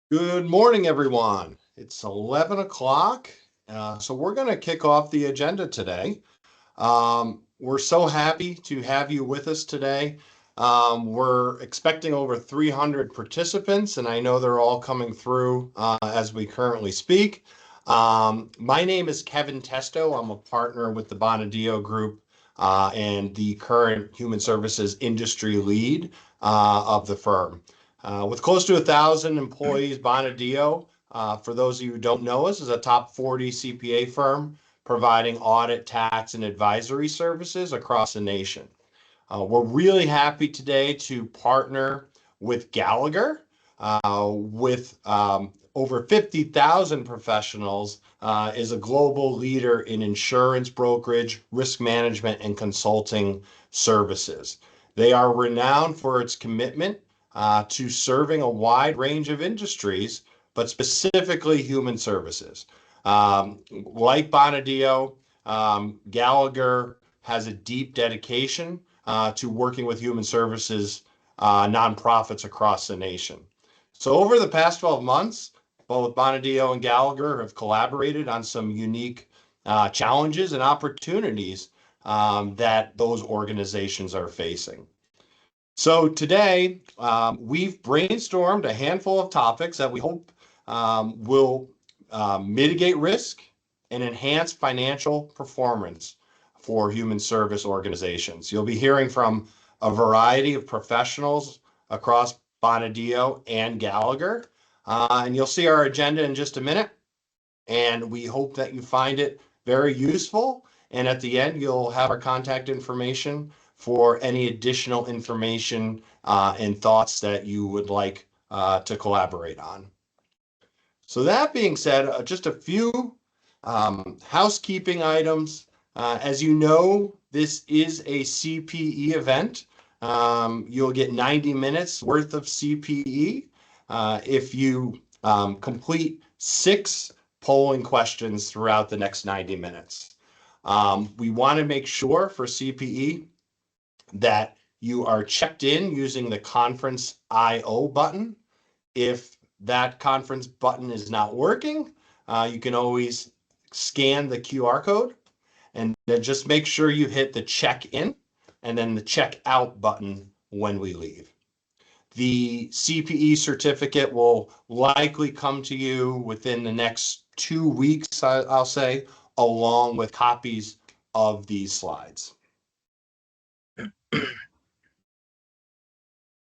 Good morning, everyone. It's 11 o'clock, so we're going to kick off the agenda today. We're so happy to have you with us today. We're expecting over 300 participants, and I know they're all coming through as we currently speak. My name is Kevin Testo. I'm a partner with the Bonadio Group and the current human services industry lead of the firm. With close to 1,000 employees, Bonadio, for those of you who don't know us, is a top 40 CPA firm providing audit, tax, and advisory services across the nation. We're really happy today to partner with Gallagher, with over 50,000 professionals, is a global leader in insurance brokerage, risk management, and consulting services. They are renowned for its commitment to serving a wide range of industries, but specifically human services. Like Bonadio, Gallagher has a deep dedication to working with human services nonprofits across the nation. So over the past 12 months, both Bonadio and Gallagher have collaborated on some unique challenges and opportunities that those organizations are facing. So today, we've brainstormed a handful of topics that we hope will mitigate risk and enhance financial performance for human service organizations. You'll be hearing from a variety of professionals across Bonadio and Gallagher, and you'll see our agenda in just a minute. And we hope that you find it very useful. And at the end, you'll have our contact information for any additional information and thoughts that you would like to collaborate on. So that being said, just a few housekeeping items. As you know, this is a CPE event. You'll get 90 minutes worth of CPE if you complete 6 polling questions throughout the next 90 minutes. We want to make sure for CPE that you are checked in using the conference IO button. If that conference button is not working, you can always scan the QR code and then just make sure you hit the check in and then the check out button when we leave. The CPE certificate will likely come to you within the next 2 weeks, I'll say, along with copies of these slides.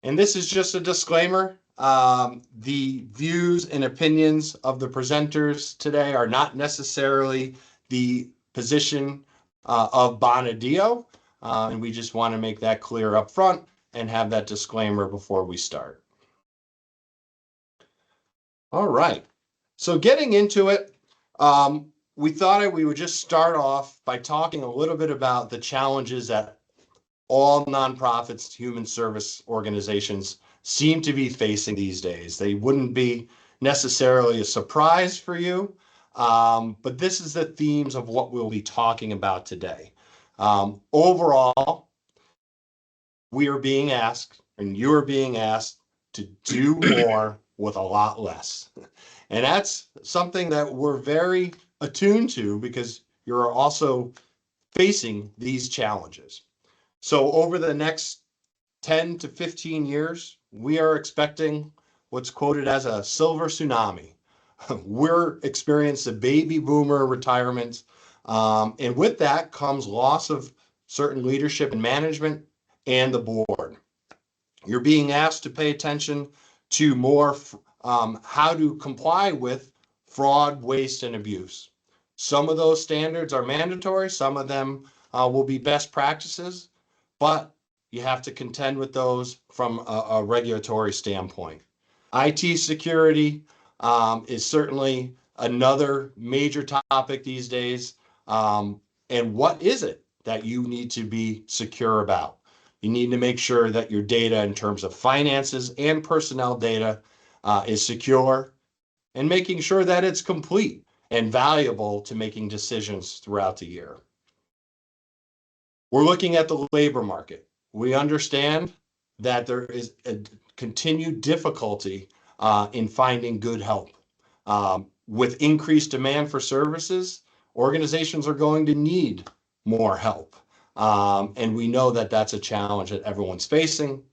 And this is just a disclaimer. The views and opinions of the presenters today are not necessarily the position of Bonadio, and we just want to make that clear up front and have that disclaimer before we start. All right, so getting into it, we thought we would just start off by talking a little bit about the challenges that all nonprofits, human service organizations seem to be facing these days. They wouldn't be necessarily a surprise for you, but this is the themes of what we'll be talking about today. Overall, we are being asked, and you are being asked, to do more with a lot less. And that's something that we're very attuned to because you're also facing these challenges. So over the next 10 to 15 years, we are expecting what's quoted as a silver tsunami. We're experiencing a baby boomer retirement. And with that comes loss of certain leadership and management and the board. You're being asked to pay attention to more how to comply with fraud, waste, and abuse. Some of those standards are mandatory. Some of them will be best practices, but you have to contend with those from a regulatory standpoint. IT security is certainly another major topic these days. And what is it that you need to be secure about? You need to make sure that your data in terms of finances and personnel data is secure, and making sure that it's complete and valuable to making decisions throughout the year. We're looking at the labor market. We understand that there is a continued difficulty in finding good help. With increased demand for services, organizations are going to need more help. And we know that that's a challenge that everyone's facing.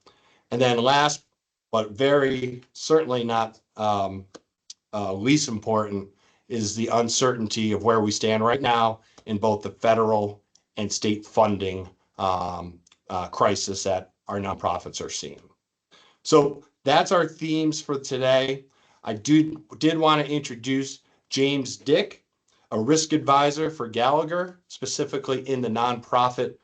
And then last, but very certainly not least important, is the uncertainty of where we stand right now in both the federal and state funding crisis that our nonprofits are seeing. So that's our themes for today. I did want to introduce James Dick, a risk advisor for Gallagher, specifically in the nonprofit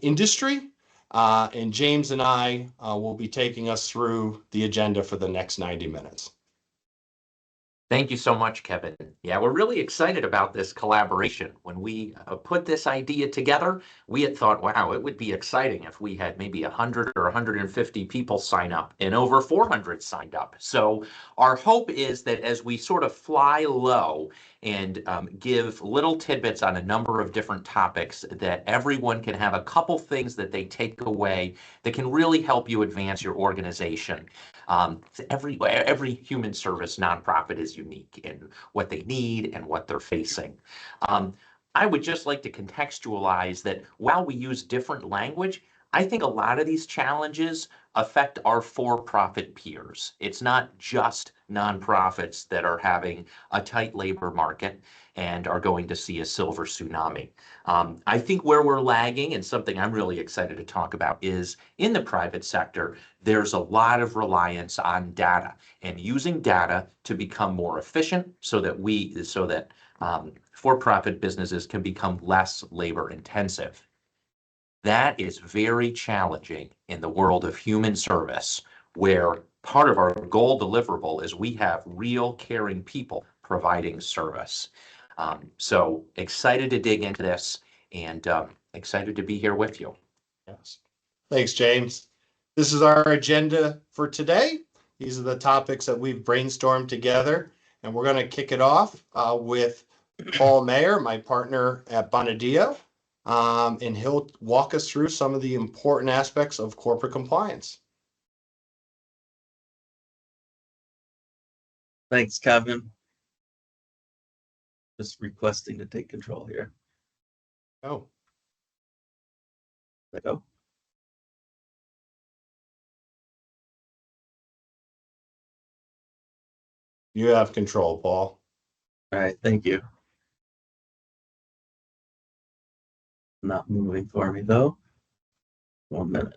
industry. And James and I will be taking us through the agenda for the next 90 minutes. Thank you so much, Kevin. Yeah, we're really excited about this collaboration. When we put this idea together, we had thought, wow, it would be exciting if we had maybe 100 or 150 people sign up, and over 400 signed up. So our hope is that as we sort of fly low and give little tidbits on a number of different topics, that everyone can have a couple things that they take away that can really help you advance your organization. Every human service nonprofit is unique in what they need and what they're facing. I would just like to contextualize that while we use different language, I think a lot of these challenges affect our for-profit peers. It's not just nonprofits that are having a tight labor market and are going to see a silver tsunami. I think where we're lagging, and something I'm really excited to talk about, is in the private sector, there's a lot of reliance on data and using data to become more efficient so that for-profit businesses can become less labor intensive. That is very challenging in the world of human service, where part of our goal deliverable is we have real caring people providing service. So excited to dig into this and excited to be here with you. Yes. Thanks, James. This is our agenda for today. These are the topics that we've brainstormed together, and we're going to kick it off with Paul Mayer, my partner at Bonadillo, and he'll walk us through some of the important aspects of corporate compliance. Thanks, Kevin. Just requesting to take control here. Oh, Let go. you have control, Paul. All right, thank you. Not moving for me though. 1 minute.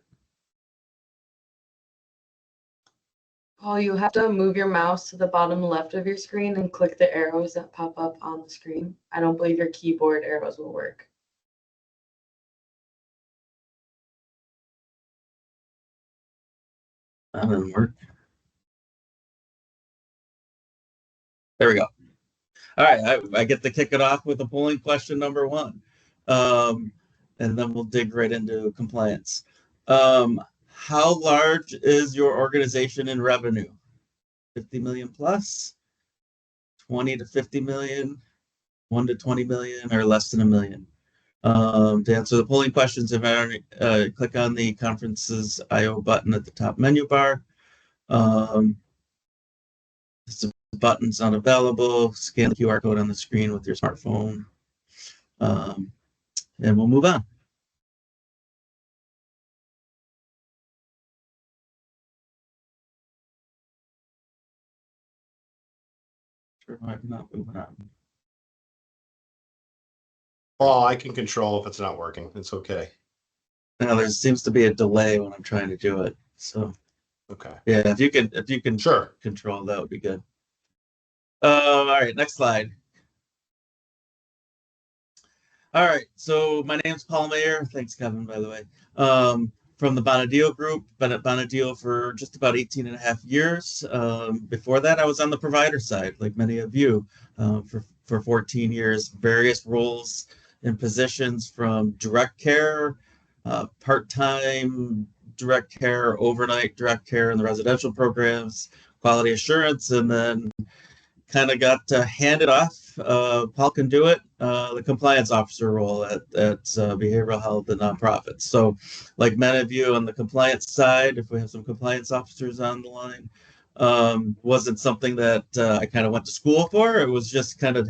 Paul, you have to move your mouse to the bottom left of your screen and click the arrows that pop up on the screen. I don't believe your keyboard arrows will work. That didn't work. There we go. All right, I get to kick it off with a polling question number 1. And then we'll dig right into compliance. How large is your organization in revenue? 50 million plus, 20 to 50 million, 1 to 20 million, or less than $1 million? To answer the polling questions, click on the Conferences IO button at the top menu bar. This button's not available. Scan the QR code on the screen with your smartphone. And we'll move on. Sure, I'm not moving on. Paul, I can control if it's not working. It's okay. Now there seems to be a delay when I'm trying to do it. So Okay. yeah, if you can Sure. control, that would be good. All right, next slide. All right, so my name's Paul Mayer. Thanks, Kevin, by the way. From the Bonadillo Group, been at Bonadillo for just about 18 and a half years. Before that, I was on the provider side, like many of you, for 14 years, various roles and positions from direct care, part-time direct care, overnight direct care in the residential programs, quality assurance, and then kind of got handed off. Paul can do it. The compliance officer role at behavioral health and nonprofits. So like many of you on the compliance side, if we have some compliance officers on the line, Wasn't something that I kind of went to school for. It was just kind of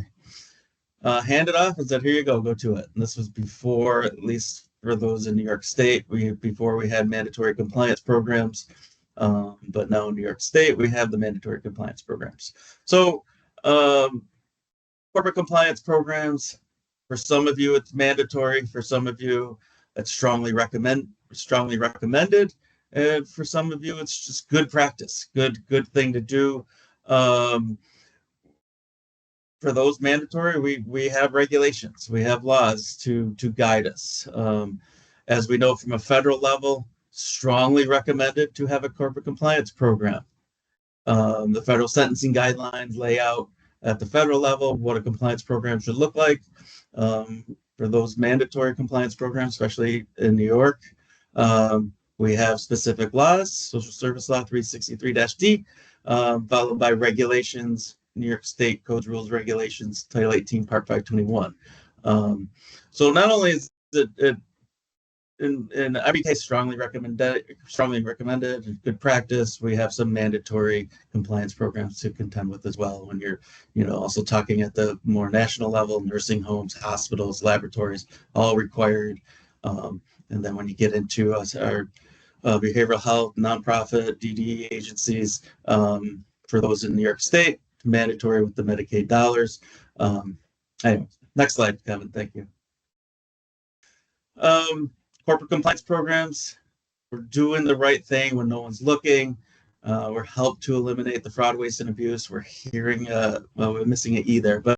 handed off and said, here you go to it. And this was before, at least for those in New York State, before we had mandatory compliance programs. But now in New York State, we have the mandatory compliance programs. So corporate compliance programs, for some of you, it's mandatory. For some of you, it's strongly recommended. And for some of you, it's just good practice, good thing to do. For those mandatory, we have regulations, we have laws to guide us. As we know from a federal level, strongly recommended to have a corporate compliance program. The federal sentencing guidelines lay out at the federal level what a compliance program should look like. For those mandatory compliance programs, especially in New York, we have specific laws, Social Service Law 363-D, followed by regulations, New York State Codes, Rules, Regulations, Title 18, Part 521. So not only is it in every case strongly recommended, good practice, we have some mandatory compliance programs to contend with as well when you're, also talking at the more national level, nursing homes, hospitals, laboratories, all required. And then when you get into our behavioral health, nonprofit, DDE agencies, for those in New York State, mandatory with the Medicaid dollars. Anyway, next slide, Kevin. Thank you. Corporate compliance programs. We're doing the right thing when no one's looking. We're helped to eliminate the fraud, waste, and abuse. We're hearing, we're missing an E there, but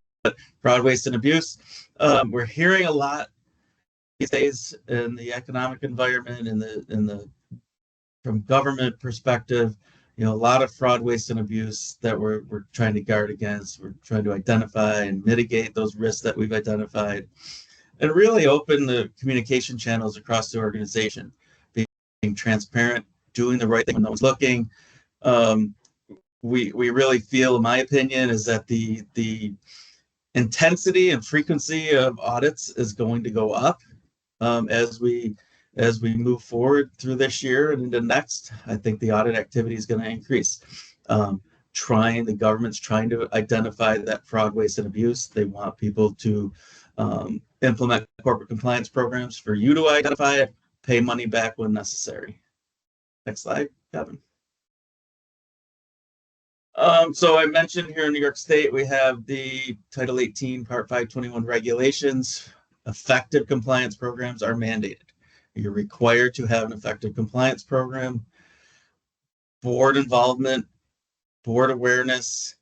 fraud, waste, and abuse. We're hearing a lot these days in the economic environment, from government perspective. A lot of fraud, waste, and abuse that we're trying to guard against. We're trying to identify and mitigate those risks that we've identified, and really open the communication channels across the organization, being transparent, doing the right thing when no one's looking. We really feel, in my opinion, is that the intensity and frequency of audits is going to go up as we move forward through this year and into next. I think the audit activity is going to increase. The government's trying to identify that fraud, waste, and abuse. They want people to implement corporate compliance programs for you to identify it, pay money back when necessary. Next slide, Kevin. So I mentioned here in New York State, we have the Title 18, Part 521 regulations. Effective compliance programs are mandated. You're required to have an effective compliance program. Board involvement, board awareness,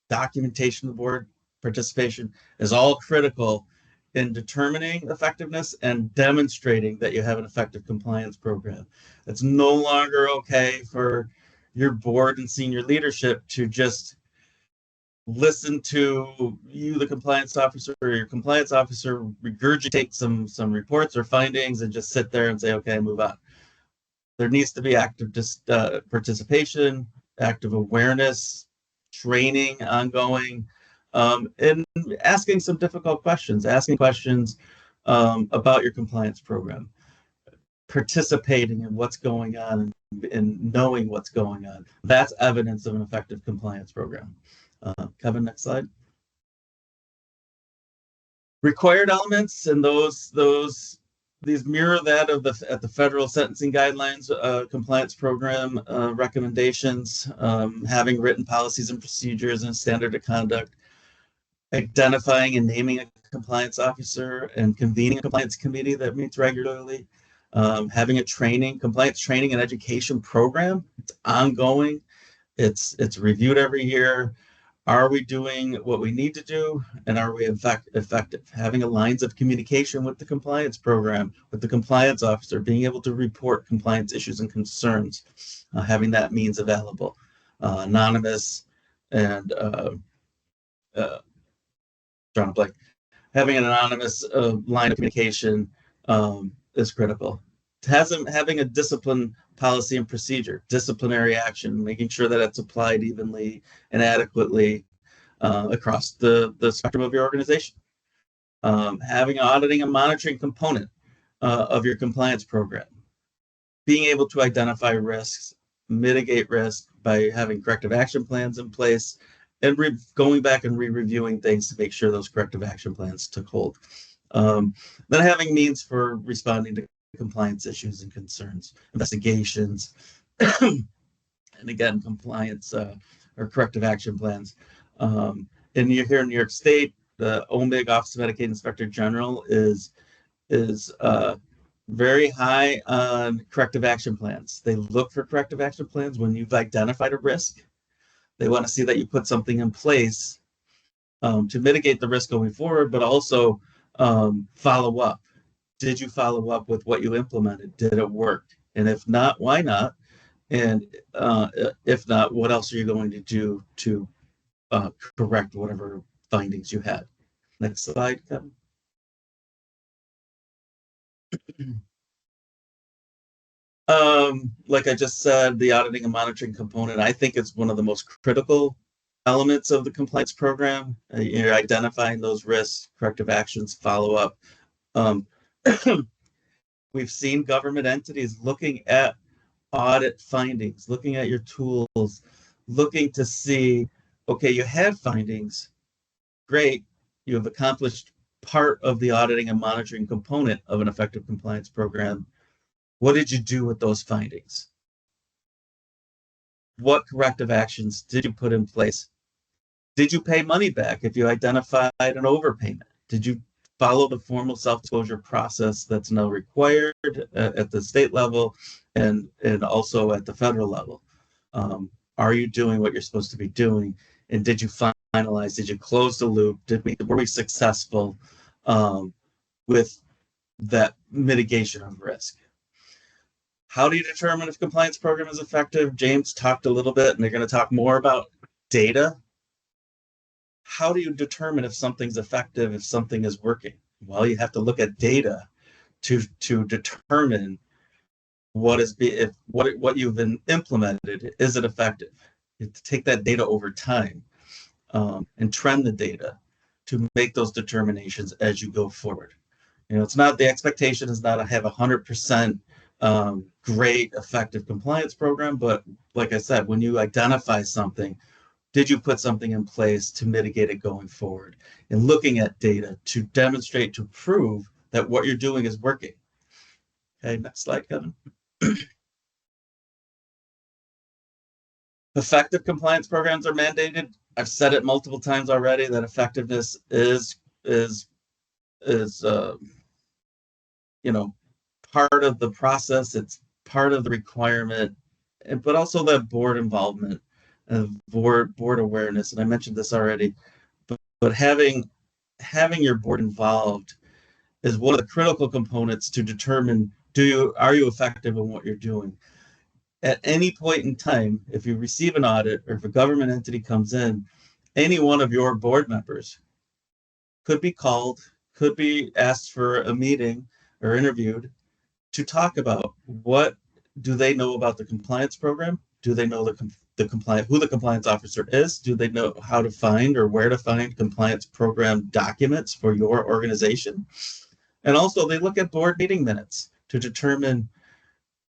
documentation of board participation is all critical in determining effectiveness and demonstrating that you have an effective compliance program. It's no longer okay for your board and senior leadership to just listen to you, the compliance officer, or your compliance officer regurgitate some reports or findings and just sit there and say, okay, move on. There needs to be active participation, active awareness, training ongoing, and asking some difficult questions, about your compliance program, participating in what's going on and knowing what's going on. That's evidence of an effective compliance program. Kevin, next slide. Required elements, and these mirror that of at the federal sentencing guidelines, compliance program recommendations, having written policies and procedures and standard of conduct, identifying and naming a compliance officer and convening a compliance committee that meets regularly, having a compliance training and education program. It's ongoing. It's reviewed every year. Are we doing what we need to do, and are we effective? Having a lines of communication with the compliance program, with the compliance officer, being able to report compliance issues and concerns, having that means available, anonymous, and having an anonymous line of communication is critical. Having a discipline policy and procedure, disciplinary action, making sure that it's applied evenly and adequately across the spectrum of your organization. Having an auditing and monitoring component of your compliance program. Being able to identify risks mitigate risk by having corrective action plans in place and going back and re-reviewing things to make sure those corrective action plans took hold. Then having means for responding to compliance issues and concerns, investigations, and again, compliance or corrective action plans. And you're here in New York State, the OMIG, Office of Medicaid Inspector General, is very high on corrective action plans. They look for corrective action plans when you've identified a risk. They want to see that you put something in place to mitigate the risk going forward, but also follow up. Did you follow up with what you implemented? Did it work? And if not, why not? And if not, what else are you going to do to correct whatever findings you had? Next slide, Kevin. Like I just said, the auditing and monitoring component, I think it's one of the most critical elements of the compliance program. You're identifying those risks, corrective actions, follow up. We've seen government entities looking at audit findings, looking at your tools, looking to see, okay, you had findings, great, you have accomplished part of the auditing and monitoring component of an effective compliance program. What did you do with those findings? What corrective actions did you put in place? Did you pay money back if you identified an overpayment? Did you follow the formal self-disclosure process that's now required at the state level and also at the federal level? Are you doing what you're supposed to be doing? And did you finalize? Did you close the loop? Were we successful with that mitigation of risk? How do you determine if compliance program is effective? James talked a little bit, and they're going to talk more about data. How do you determine if something's effective, if something is working? Well, you have to look at data to determine what you've implemented, is it effective? You have to take that data over time and trend the data to make those determinations as you go forward. It's not, the expectation is not to have 100% great effective compliance program, but like I said, when you identify something, did you put something in place to mitigate it going forward? And looking at data to demonstrate, to prove that what you're doing is working. Okay, next slide, Kevin. Effective compliance programs are mandated. I've said it multiple times already that effectiveness is part of the process. It's part of the requirement, but also that board involvement and board awareness. And I mentioned this already, but having your board involved is one of the critical components to determine, are you effective in what you're doing? At any point in time, if you receive an audit or if a government entity comes in, any one of your board members could be called, could be asked for a meeting or interviewed to talk about what do they know about the compliance program? Do they know who the compliance officer is? Do they know how to find or where to find compliance program documents for your organization? And also they look at board meeting minutes to determine,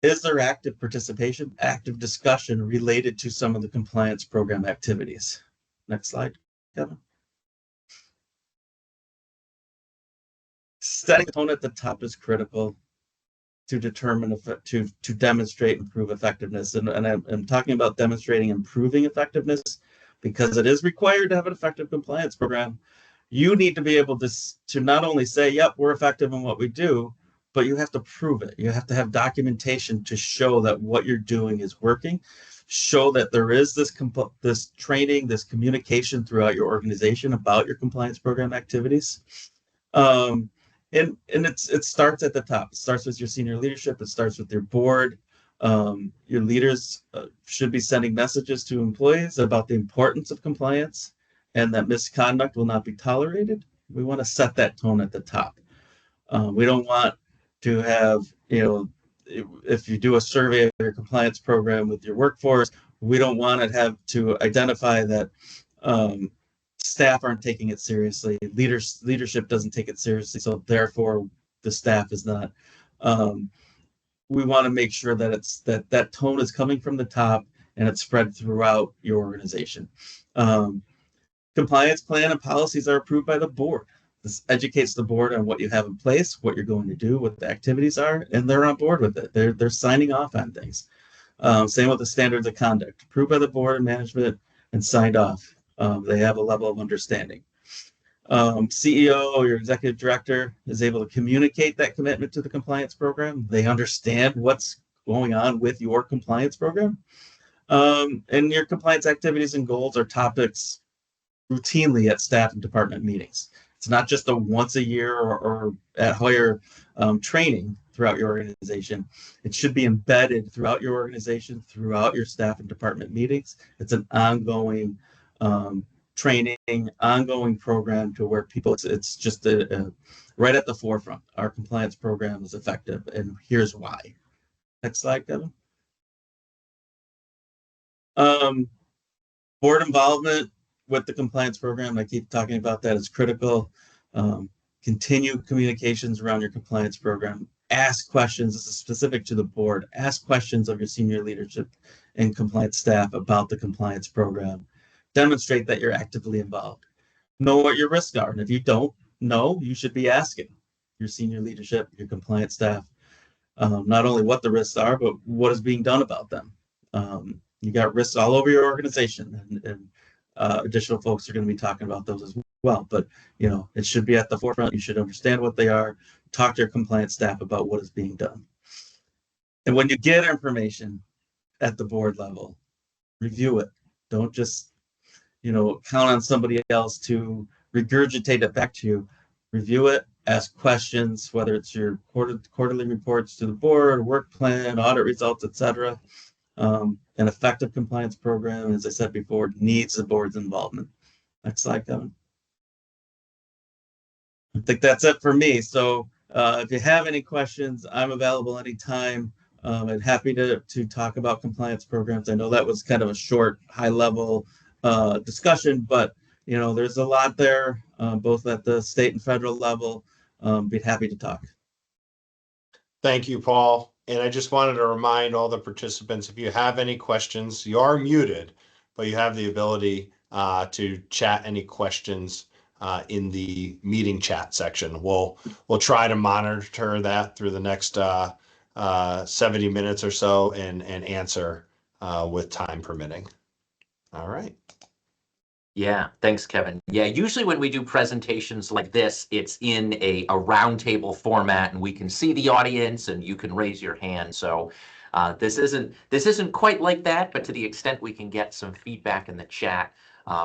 is there active participation, active discussion related to some of the compliance program activities? Next slide, Kevin. Setting the tone at the top is critical to determine, to demonstrate and prove effectiveness. And I'm talking about demonstrating and proving effectiveness because it is required to have an effective compliance program. You need to be able to not only say, yep, we're effective in what we do, but you have to prove it. You have to have documentation to show that what you're doing is working, show that there is this training, this communication throughout your organization about your compliance program activities. And it starts at the top. It starts with your senior leadership. It starts with your board. Your leaders should be sending messages to employees about the importance of compliance and that misconduct will not be tolerated. We want to set that tone at the top. We don't want to have, if you do a survey of your compliance program with your workforce, we don't want to have to identify that staff aren't taking it seriously. Leadership doesn't take it seriously, so therefore the staff is not. we want to make sure that that tone is coming from the top and it's spread throughout your organization. Compliance plan and policies are approved by the board. This educates the board on what you have in place, what you're going to do, what the activities are, and they're on board with it. They're signing off on things. Same with the standards of conduct, approved by the board and management and signed off. They have a level of understanding. CEO or your executive director is able to communicate that commitment to the compliance program. They understand what's going on with your compliance program. And your compliance activities and goals are topics routinely at staff and department meetings. It's not just a once a year or at higher training throughout your organization. It should be embedded throughout your organization, throughout your staff and department meetings. It's an ongoing training, ongoing program to where people, it's just right at the forefront. Our compliance program is effective, and here's why. Next slide, Kevin. Board involvement with the compliance program, I keep talking about that, is critical. Continue communications around your compliance program. Ask questions. This is specific to the board. Ask questions of your senior leadership and compliance staff about the compliance program. Demonstrate that you're actively involved. Know what your risks are. And if you don't know, you should be asking your senior leadership, your compliance staff, not only what the risks are, but what is being done about them. You got risks all over your organization, and additional folks are going to be talking about those as well. But it should be at the forefront. You should understand what they are. Talk to your compliance staff about what is being done. And when you get information at the board level, review it. Don't just count on somebody else to regurgitate it back to you. Review it. Ask questions, whether it's your quarterly reports to the board, work plan, audit results, etc. An effective compliance program, as I said before, needs the board's involvement. Next slide, Kevin. I think that's it for me. So if you have any questions, I'm available anytime. I'm happy to talk about compliance programs. I know that was kind of a short, high-level discussion, but there's a lot there, both at the state and federal level. Be happy to talk. Thank you, Paul. And I just wanted to remind all the participants, if you have any questions, you are muted, but you have the ability to chat any questions in the meeting chat section. We'll try to monitor that through the next 70 minutes or so and answer with time permitting. All right. Yeah, thanks, Kevin. Yeah, usually when we do presentations like this, it's in a roundtable format, and we can see the audience and you can raise your hand. So this isn't quite like that, but to the extent we can get some feedback in the chat,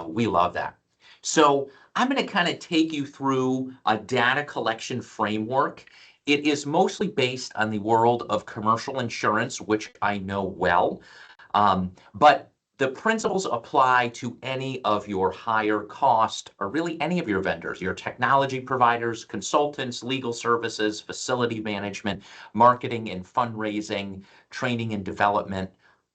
we love that. So I'm going to kind of take you through a data collection framework. It is mostly based on the world of commercial insurance, which I know well, but the principles apply to any of your higher cost, or really any of your vendors, your technology providers, consultants, legal services, facility management, marketing and fundraising, training and development,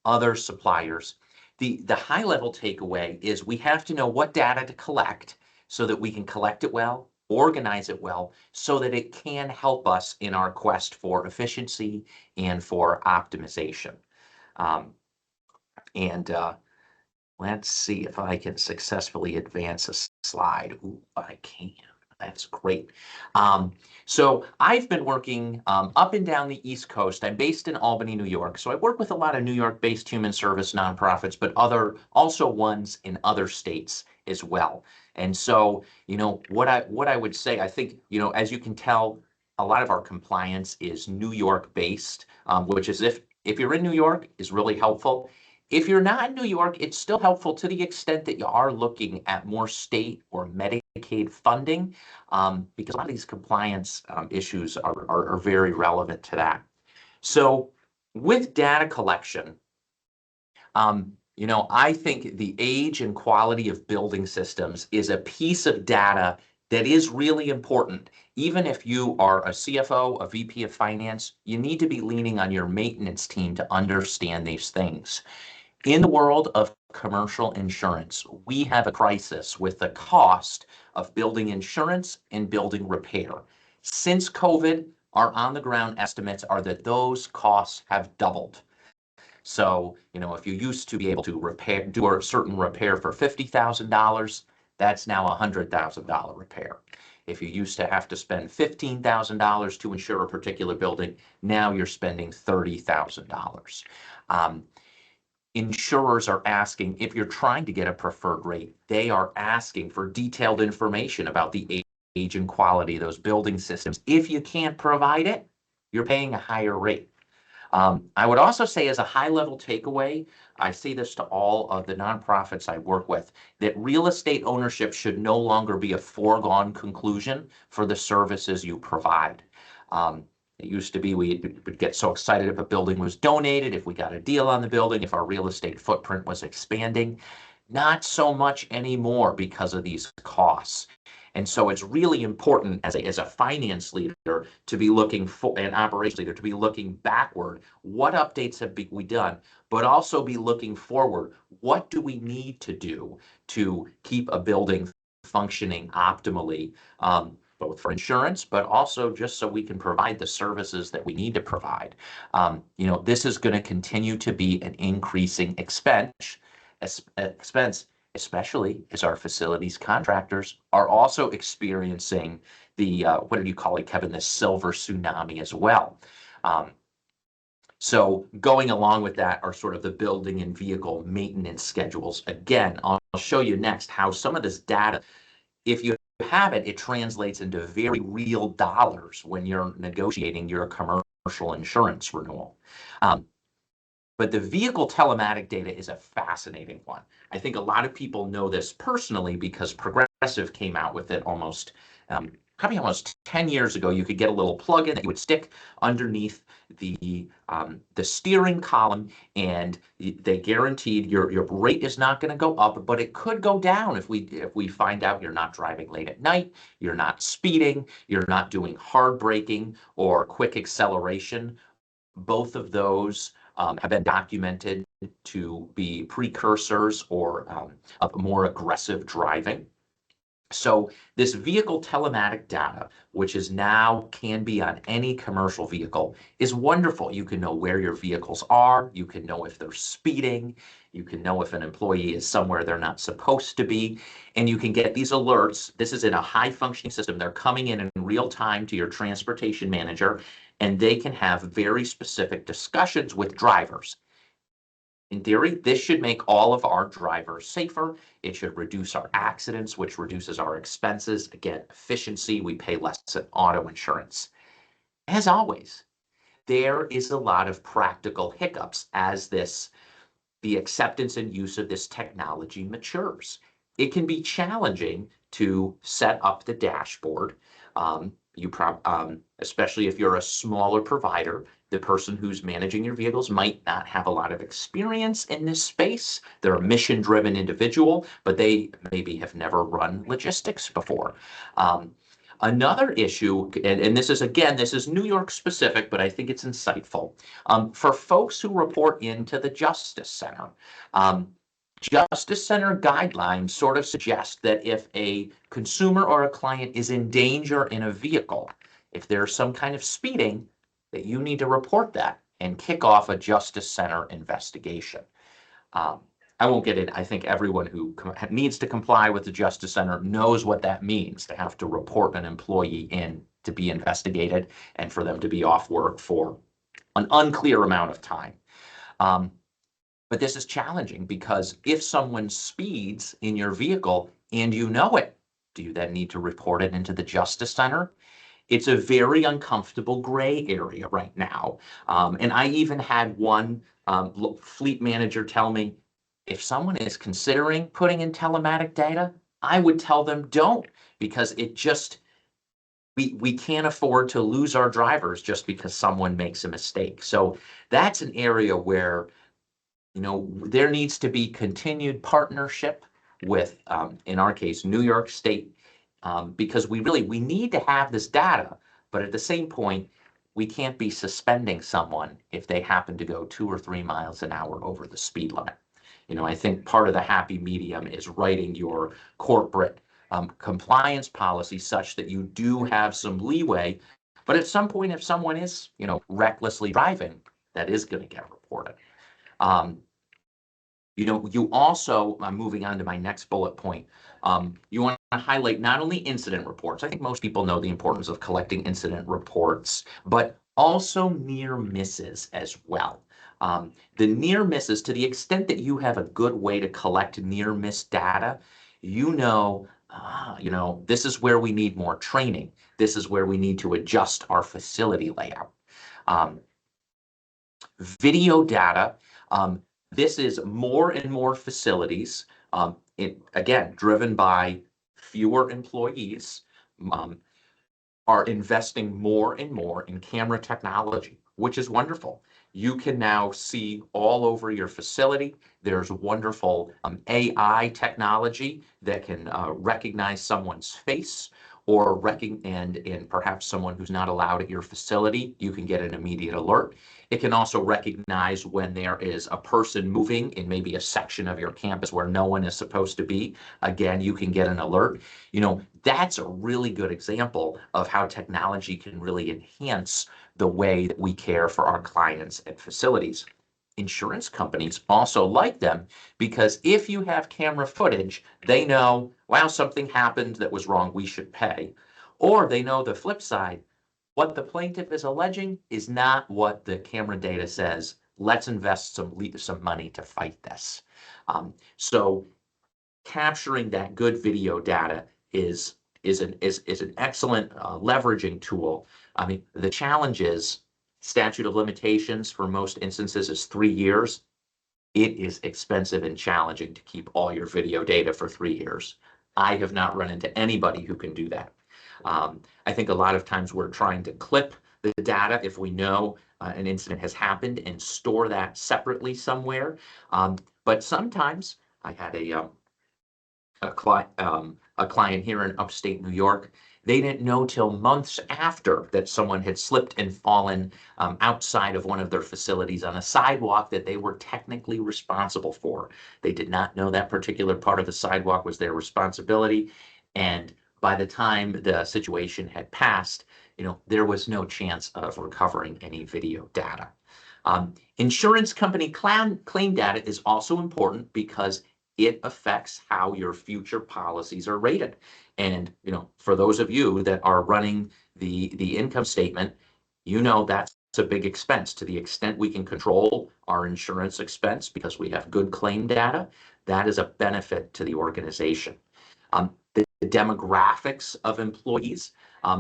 other suppliers. The high level takeaway is we have to know what data to collect so that we can collect it well, organize it well, so that it can help us in our quest for efficiency and for optimization. Let's see if I can successfully advance a slide. Ooh, I can. That's great. So I've been working up and down the East Coast. I'm based in Albany, New York. So I work with a lot of New York-based human service nonprofits, but also ones in other states as well. And so, what I would say, I think, as you can tell, a lot of our compliance is New York-based, which is if you're in New York, is really helpful. If you're not in New York, it's still helpful to the extent that you are looking at more state or Medicaid funding, because a lot of these compliance issues are very relevant to that. So with data collection, I think the age and quality of building systems is a piece of data that is really important. Even if you are a CFO, a VP of finance, you need to be leaning on your maintenance team to understand these things. In the world of commercial insurance, we have a crisis with the cost of building insurance and building repair. Since COVID, Our on-the-ground estimates are that those costs have doubled. So, if you used to be able to do a certain repair for $50,000, that's now a $100,000 repair. If you used to have to spend $15,000 to insure a particular building, now you're spending $30,000. Insurers are asking, if you're trying to get a preferred rate, they are asking for detailed information about the age and quality of those building systems. If you can't provide it, you're paying a higher rate. I would also say, as a high-level takeaway, I say this to all of the nonprofits I work with, that real estate ownership should no longer be a foregone conclusion for the services you provide. It used to be we would get so excited if a building was donated, if we got a deal on the building, if our real estate footprint was expanding. Not so much anymore because of these costs. And so it's really important as a finance leader to be looking for, an operations leader to be looking backward. What updates have we done? But also be looking forward. What do we need to do to keep a building functioning optimally, both for insurance, but also just so we can provide the services that we need to provide? This is going to continue to be an increasing expense, especially as our facilities contractors are also experiencing the, what do you call it, Kevin, the silver tsunami as well. So going along with that are sort of the building and vehicle maintenance schedules. Again, I'll show you next how some of this data, if you have it, it translates into very real dollars when you're negotiating your commercial insurance renewal. But the vehicle telematic data is a fascinating one. I think a lot of people know this personally because Progressive came out with it probably almost 10 years ago. You could get a little plug-in that you would stick underneath the steering column, and they guaranteed your rate is not going to go up, but it could go down if we find out you're not driving late at night, you're not speeding, you're not doing hard braking or quick acceleration. Both of those have been documented to be precursors or of more aggressive driving. So this vehicle telematic data, which is now can be on any commercial vehicle, is wonderful. You can know where your vehicles are. You can know if they're speeding. You can know if an employee is somewhere they're not supposed to be. And you can get these alerts. This is in a high functioning system. They're coming in real time to your transportation manager, and they can have very specific discussions with drivers. In theory, this should make all of our drivers safer. It should reduce our accidents, which reduces our expenses. Again, efficiency, we pay less in auto insurance. As always, there is a lot of practical hiccups as the acceptance and use of this technology matures. It can be challenging to set up the dashboard. Especially if you're a smaller provider, the person who's managing your vehicles might not have a lot of experience in this space. They're a mission-driven individual, but they maybe have never run logistics before. Another issue, and this is New York specific, but I think it's insightful. For folks who report into the Justice Center, Justice Center guidelines sort of suggest that if a consumer or a client is in danger in a vehicle, if there's some kind of speeding, that you need to report that and kick off a Justice Center investigation. I won't get it. I think everyone who needs to comply with the Justice Center knows what that means, to have to report an employee in to be investigated and for them to be off work for an unclear amount of time. But this is challenging because if someone speeds in your vehicle and you know it, do you then need to report it into the Justice Center? It's a very uncomfortable gray area right now. And I even had one fleet manager tell me, if someone is considering putting in telematic data, I would tell them don't, because we can't afford to lose our drivers just because someone makes a mistake. So that's an area where there needs to be continued partnership with, in our case, New York State, because we need to have this data, but at the same point, we can't be suspending someone if they happen to go 2 or 3 miles an hour over the speed limit. I think part of the happy medium is writing your corporate compliance policy such that you do have some leeway But at some point, if someone is, recklessly driving, that is going to get reported. You also, I'm moving on to my next bullet point. You want to highlight not only incident reports. I think most people know the importance of collecting incident reports, but also near misses as well. The near misses, to the extent that you have a good way to collect near miss data, this is where we need more training. This is where we need to adjust our facility layout. Video data. This is more and more facilities, again, driven by fewer employees, are investing more and more in camera technology, which is wonderful. You can now see all over your facility. There's wonderful AI technology that can recognize someone's face or and perhaps someone who's not allowed at your facility. You can get an immediate alert. It can also recognize when there is a person moving in maybe a section of your campus where no one is supposed to be. Again, you can get an alert. That's a really good example of how technology can really enhance the way that we care for our clients and facilities. Insurance companies also like them because if you have camera footage, they know, wow, something happened that was wrong, we should pay. Or they know the flip side, what the plaintiff is alleging is not what the camera data says. Let's invest some money to fight this. So capturing that good video data is an excellent leveraging tool. I mean, the challenge is statute of limitations for most instances is 3 years. It is expensive and challenging to keep all your video data for 3 years. I have not run into anybody who can do that. I think a lot of times we're trying to clip the data if we know an incident has happened and store that separately somewhere. But sometimes I had a client here in upstate New York. They didn't know till months after that someone had slipped and fallen outside of one of their facilities on a sidewalk that they were technically responsible for. They did not know that particular part of the sidewalk was their responsibility. And by the time the situation had passed, there was no chance of recovering any video data. Insurance company claim data is also important because it affects how your future policies are rated. And, for those of you that are running the income statement, that's a big expense. To the extent we can control our insurance expense because we have good claim data, that is a benefit to the organization. The demographics of employees,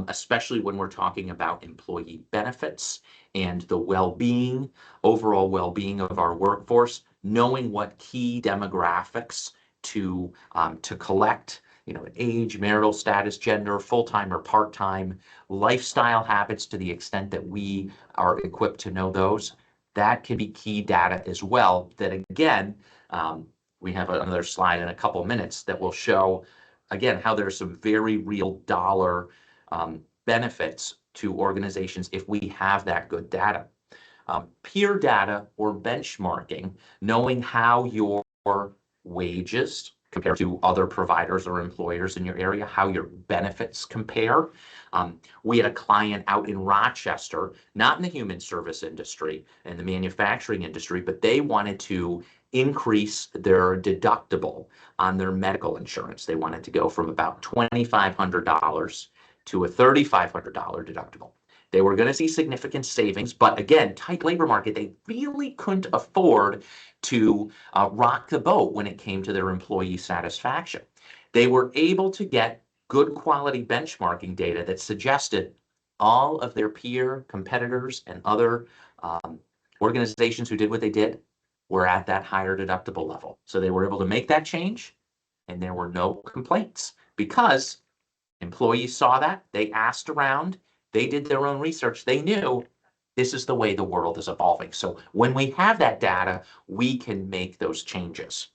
especially when we're talking about employee benefits and the overall well-being of our workforce, knowing what key demographics to collect, age, marital status, gender, full-time or part-time, lifestyle habits to the extent that we are equipped to know those, that can be key data as well. That again, we have another slide in a couple minutes that will show, again, how there's some very real dollar benefits to organizations if we have that good data. Peer data or benchmarking, knowing how your wages compare to other providers or employers in your area, how your benefits compare. We had a client out in Rochester, not in the human service industry and the manufacturing industry, but they wanted to increase their deductible on their medical insurance. They wanted to go from about $2,500 to a $3,500 deductible. They were going to see significant savings, but again, tight labor market, they really couldn't afford to rock the boat when it came to their employee satisfaction. They were able to get good quality benchmarking data that suggested all of their peer competitors and other organizations who did what they did were at that higher deductible level. So they were able to make that change and there were no complaints because employees saw that, they asked around, they did their own research, they knew this is the way the world is evolving. So when we have that data, we can make those changes.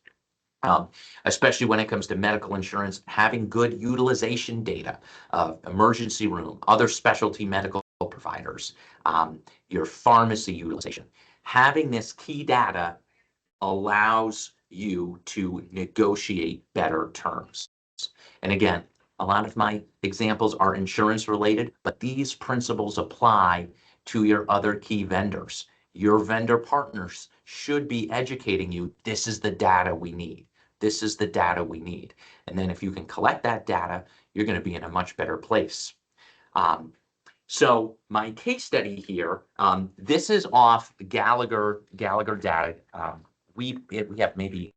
Especially when it comes to medical insurance, having good utilization data of emergency room, other specialty medical providers, your pharmacy utilization. Having this key data allows you to negotiate better terms. And again, A lot of my examples are insurance related, but these principles apply to your other key vendors. Your vendor partners should be educating you. This is the data we need. This is the data we need. And then if you can collect that data, you're going to be in a much better place. So my case study here, this is off Gallagher data. We have maybe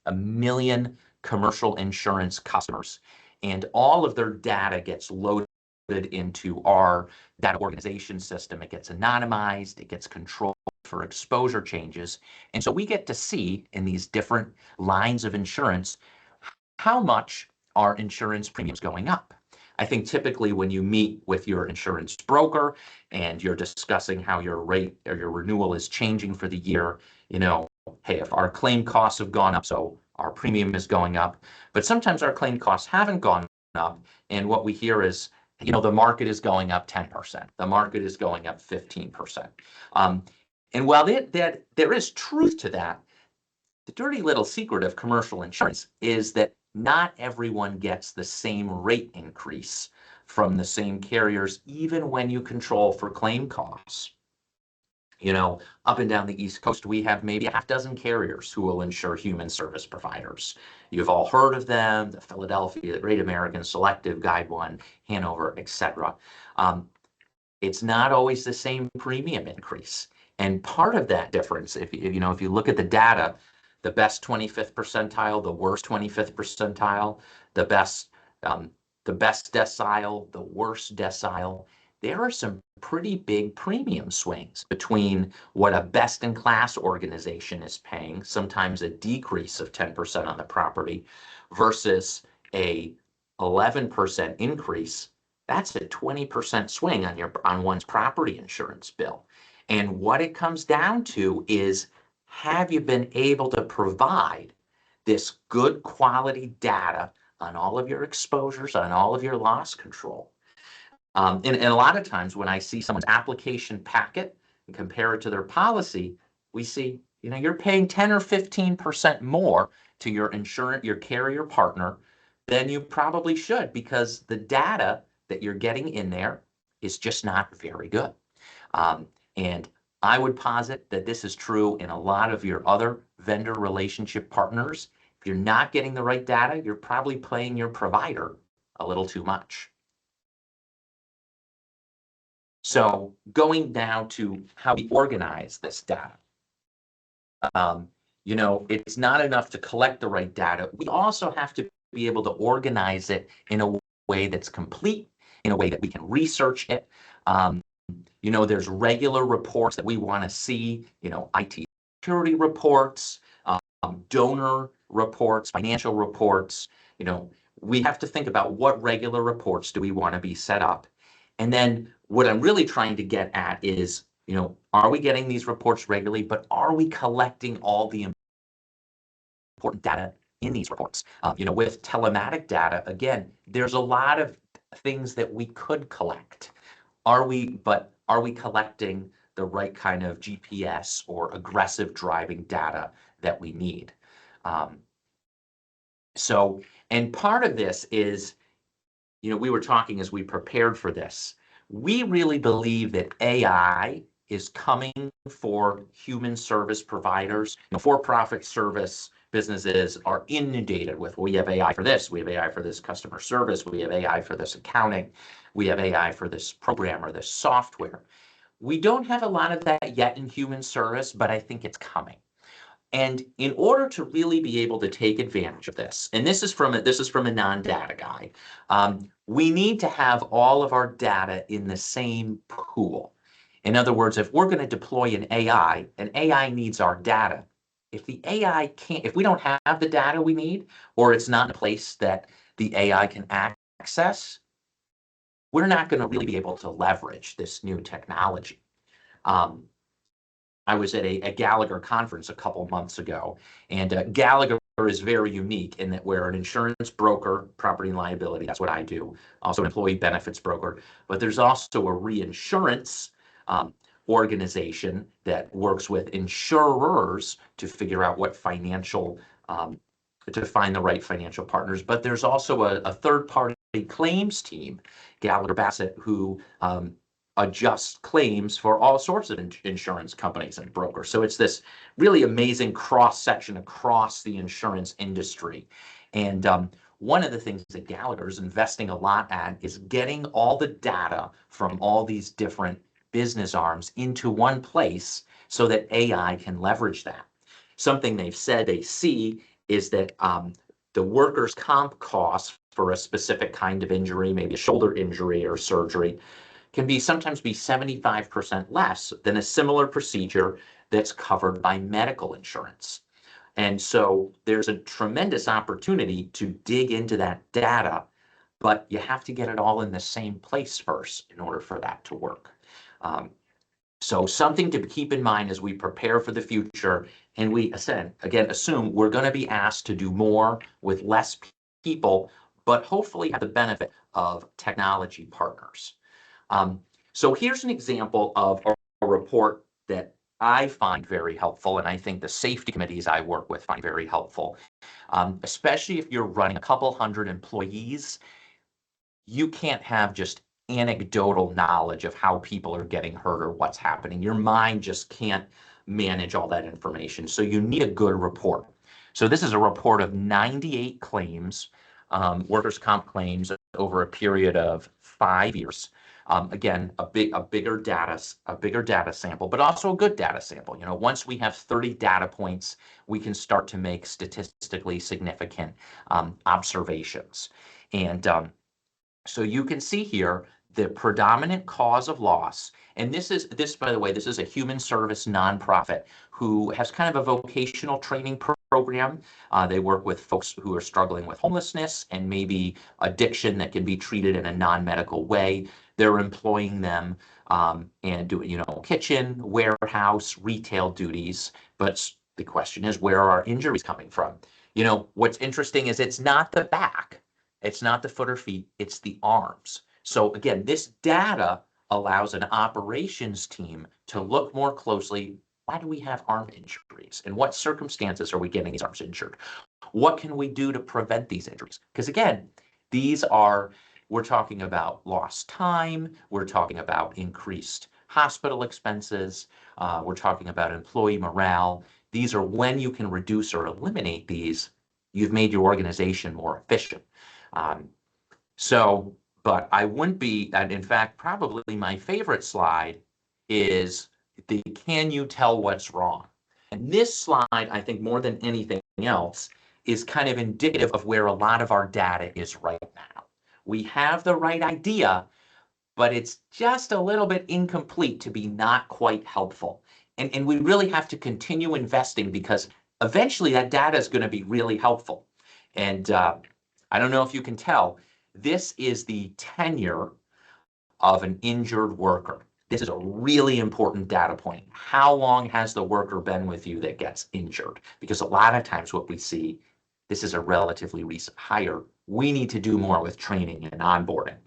1 million commercial insurance customers, and all of their data gets loaded into our data organization system. It gets anonymized, it gets controlled for exposure changes. And so we get to see in these different lines of insurance, how much are insurance premiums going up? I think typically when you meet with your insurance broker and you're discussing how your rate or your renewal is changing for the year, hey, if our claim costs have gone up, so our premium is going up, but sometimes our claim costs haven't gone up. And what we hear is, the market is going up 10%. The market is going up 15%. And while there is truth to that, the dirty little secret of commercial insurance is that not everyone gets the same rate increase from the same carriers, even when you control for claim costs. Up and down the East Coast, we have maybe a half dozen carriers who will insure human service providers. You've all heard of them, the Philadelphia, the Great American, Selective, Guide One, Hanover, etc. It's not always the same premium increase. And part of that difference, if you look at the data, the best 25th percentile, the worst 25th percentile, the best decile, the worst decile, there are some pretty big premium swings between what a best-in-class organization is paying, sometimes a decrease of 10% on the property, versus a 11% increase. That's a 20% swing on one's property insurance bill. And what it comes down to is, have you been able to provide this good quality data on all of your exposures, on all of your loss control? And a lot of times when I see someone's application packet and compare it to their policy, we see, you're paying 10 or 15% more to your carrier partner than you probably should, because the data that you're getting in there is just not very good. And I would posit that this is true in a lot of your other vendor relationship partners. If you're not getting the right data, you're probably paying your provider a little too much. So going now to how we organize this data. It's not enough to collect the right data. We also have to be able to organize it in a way that's complete, in a way that we can research it. There's regular reports that we want to see, IT security reports, donor reports, financial reports. We have to think about what regular reports do we want to be set up. And then what I'm really trying to get at is, are we getting these reports regularly, but are we collecting all the important data in these reports? With telematic data, again, there's a lot of things that we could collect. Are we collecting the right kind of GPS or aggressive driving data that we need? And part of this is, we were talking as we prepared for this, we really believe that AI is coming for human service providers. For-profit service businesses are inundated with, we have AI for this, we have AI for this customer service, we have AI for this accounting, we have AI for this program or this software. We don't have a lot of that yet in human service, but I think it's coming. And in order to really be able to take advantage of this, and this is from a non-data guy, we need to have all of our data in the same pool. In other words, if we're going to deploy an AI needs our data. If we don't have the data we need, or it's not in a place that the AI can access, we're not going to really be able to leverage this new technology. I was at a Gallagher conference a couple months ago, and Gallagher is very unique in that we're an insurance broker, property and liability, that's what I do, also an employee benefits broker, but there's also a reinsurance organization that works with insurers to figure out what financial to find the right financial partners. But there's also a third-party claims team, Gallagher Bassett, who adjusts claims for all sorts of insurance companies and brokers. So it's this really amazing cross-section across the insurance industry. And one of the things that Gallagher is investing a lot at is getting all the data from all these different business arms into one place so that AI can leverage that. Something they've said they see is that the workers' comp costs for a specific kind of injury, maybe a shoulder injury or surgery, can sometimes be 75% less than a similar procedure that's covered by medical insurance. And so there's a tremendous opportunity to dig into that data, but you have to get it all in the same place first in order for that to work. So something to keep in mind as we prepare for the future, and we again assume we're going to be asked to do more with less people, but hopefully have the benefit of technology partners. So here's an example of a report that I find very helpful, and I think the safety committees I work with find very helpful, especially if you're running a couple hundred employees. You can't have just anecdotal knowledge of how people are getting hurt or what's happening. Your mind just can't manage all that information. So you need a good report. So this is a report of 98 claims, workers' comp claims over a period of 5 years. Again, a bigger data sample, but also a good data sample. You know, once we have 30 data points, we can start to make statistically significant observations. And so you can see here the predominant cause of loss. And this, by the way, this is a human service nonprofit who has kind of a vocational training program. They work with folks who are struggling with homelessness and maybe addiction that can be treated in a non-medical way. They're employing them and doing, kitchen, warehouse, retail duties. But the question is, where are our injuries coming from? What's interesting is it's not the back. It's not the foot or feet, it's the arms. So again, this data allows an operations team to look more closely. Why do we have arm injuries? In what circumstances are we getting these arms injured? What can we do to prevent these injuries? Because again, we're talking about lost time, we're talking about increased hospital expenses, we're talking about employee morale. These are when you can reduce or eliminate these, you've made your organization more efficient. But I wouldn't be, and in fact, probably my favorite slide is the can you tell what's wrong? And this slide, I think more than anything else, is kind of indicative of where a lot of our data is right now. We have the right idea, but it's just a little bit incomplete to be not quite helpful. And we really have to continue investing because eventually that data is going to be really helpful. And I don't know if you can tell, this is the tenure of an injured worker. This is a really important data point. How long has the worker been with you that gets injured? Because a lot of times what we see, this is a relatively recent hire. We need to do more with training and onboarding.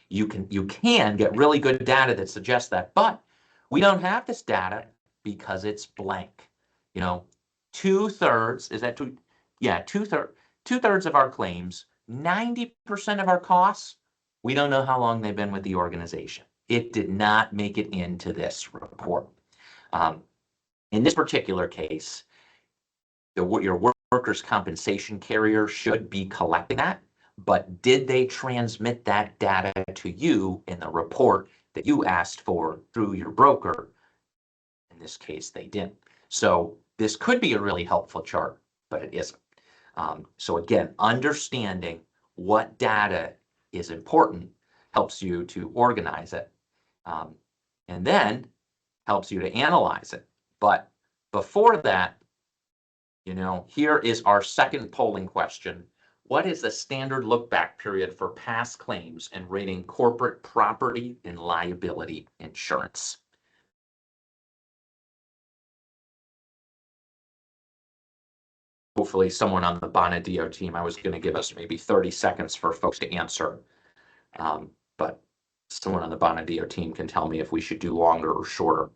You can get really good data that suggests that, but we don't have this data because it's blank. 2/3, is that two? Yeah, two-thirds of our claims, 90% of our costs, we don't know how long they've been with the organization. It did not make it into this report. In this particular case, your workers' compensation carrier should be collecting that, but did they transmit that data to you in the report that you asked for through your broker? In this case, they didn't. So this could be a really helpful chart, but it isn't. So again, understanding what data is important helps you to organize it, and then helps you to analyze it. But before that, here is our second polling question. What is the standard look back period for past claims and rating corporate property and liability insurance? Hopefully someone on the Bonadio team, I was going to give us maybe 30 seconds for folks to answer. But someone on the Bonadio team can tell me if we should do longer or shorter.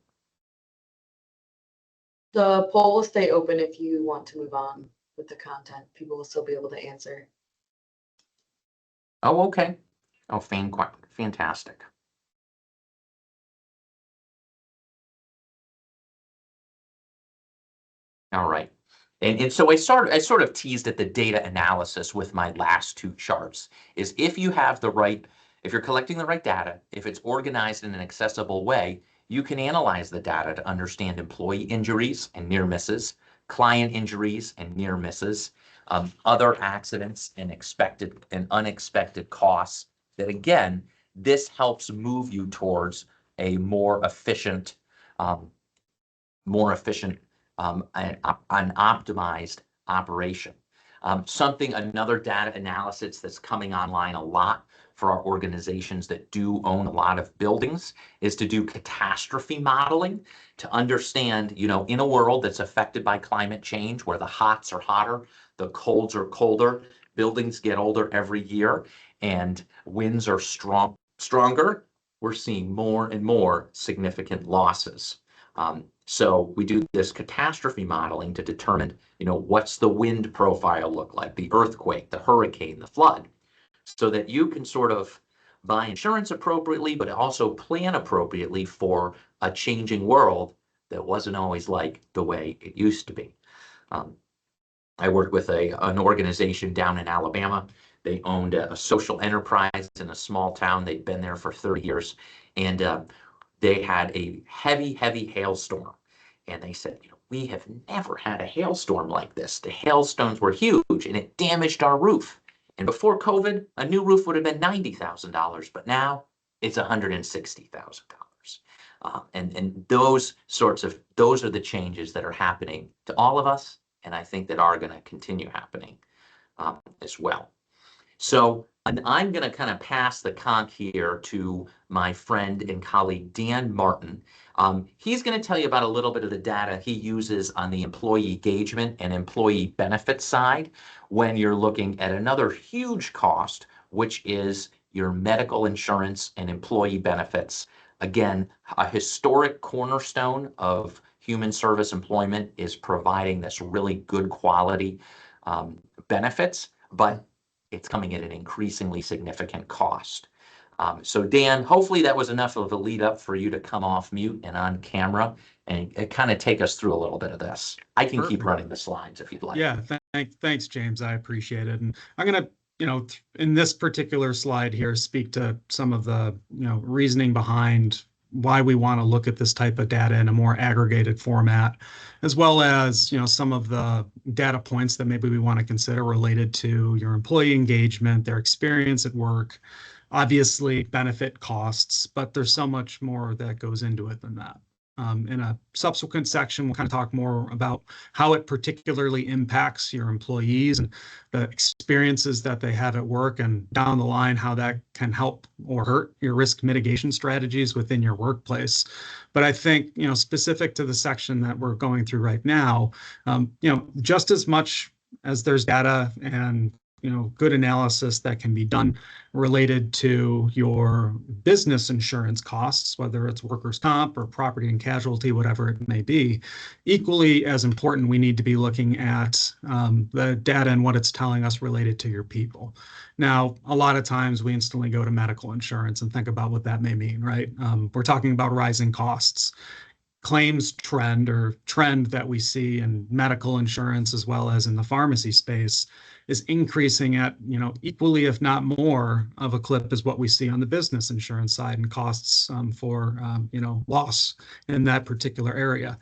The poll will stay open if you want to move on. with the content. People will still be able to answer. Oh, okay. Oh, fantastic. All right. And so I sort of teased at the data analysis with my last two charts, is if you're collecting the right data, if it's organized in an accessible way, you can analyze the data to understand employee injuries and near misses, client injuries and near misses, other accidents and expected and unexpected costs. That again, this helps move you towards a um, more efficient an optimized operation. Another data analysis that's coming online a lot for our organizations that do own a lot of buildings is to do catastrophe modeling to understand, in a world that's affected by climate change, where the hots are hotter, the colds are colder, buildings get older every year, and winds are stronger, we're seeing more and more significant losses. So we do this catastrophe modeling to determine, what's the wind profile look like, the earthquake, the hurricane, the flood, so that you can sort of buy insurance appropriately, but also plan appropriately for a changing world that wasn't always like the way it used to be. Um, I worked with an organization down in Alabama. They owned a social enterprise in a small town. They'd been there for 30 years. And they had a heavy, heavy hailstorm. And they said, we have never had a hailstorm like this. The hailstones were huge and it damaged our roof. And before COVID, a new roof would have been $90,000, but now it's $160,000. And those are the changes that are happening to all of us, and I think that are going to continue happening as well. So I'm going to kind of pass the conch here to my friend and colleague, Dan Martin. He's going to tell you about a little bit of the data he uses on the employee engagement and employee benefit side when you're looking at another huge cost, which is your medical insurance and employee benefits. Again, a historic cornerstone of human service employment is providing this really good quality benefits, but it's coming at an increasingly significant cost. So Dan, hopefully that was enough of a lead up for you to come off mute and on camera and kind of take us through a little bit of this. I can keep running the slides if you'd like. Yeah, thanks, James. I appreciate it. And I'm going to, in this particular slide here, speak to some of the, reasoning behind why we want to look at this type of data in a more aggregated format, as well as, some of the data points that maybe we want to consider related to your employee engagement, their experience at work, obviously benefit costs, but there's so much more that goes into it than that. In a subsequent section, we'll kind of talk more about how it particularly impacts your employees and the experiences that they have at work, and down the line, how that can help or hurt your risk mitigation strategies within your workplace. But I think, specific to the section that we're going through right now, just as much as there's data and good analysis that can be done related to your business insurance costs, whether it's workers' comp or property and casualty, whatever it may be. Equally as important, we need to be looking at the data and what it's telling us related to your people. Now, a lot of times we instantly go to medical insurance and think about what that may mean, right? We're talking about rising costs. Claims trend that we see in medical insurance as well as in the pharmacy space is increasing at, equally, if not more of a clip as what we see on the business insurance side, and costs for, loss in that particular area.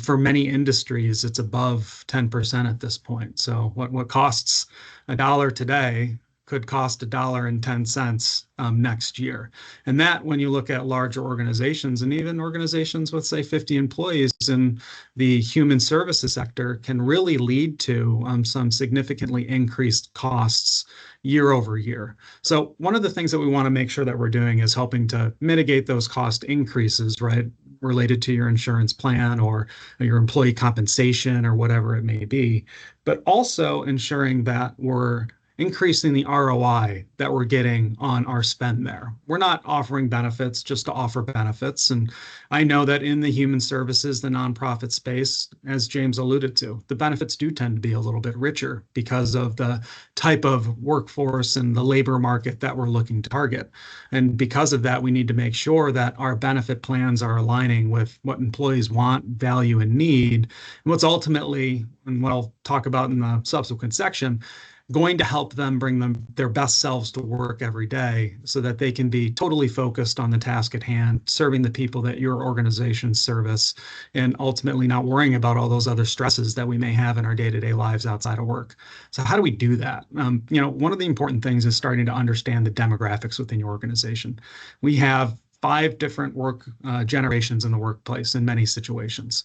For many industries, it's above 10% at this point. So what costs $1 today could cost $1.10 next year. And that, when you look at larger organizations and even organizations with, say, 50 employees in the human services sector, can really lead to some significantly increased costs year over year. So one of the things that we want to make sure that we're doing is helping to mitigate those cost increases, right, related to your insurance plan or your employee compensation or whatever it may be, but also ensuring that we're increasing the ROI that we're getting on our spend there. We're not offering benefits just to offer benefits. And I know that in the human services, the nonprofit space, as James alluded to, the benefits do tend to be a little bit richer because of the type of workforce and the labor market that we're looking to target. And because of that, we need to make sure that our benefit plans are aligning with what employees want, value, and need, and what's ultimately, and what I'll talk about in the subsequent section, going to help them bring their best selves to work every day so that they can be totally focused on the task at hand, serving the people that your organization service, and ultimately not worrying about all those other stresses that we may have in our day-to-day lives outside of work. So how do we do that? One of the important things is starting to understand the demographics within your organization. We have 5 different work generations in the workplace in many situations.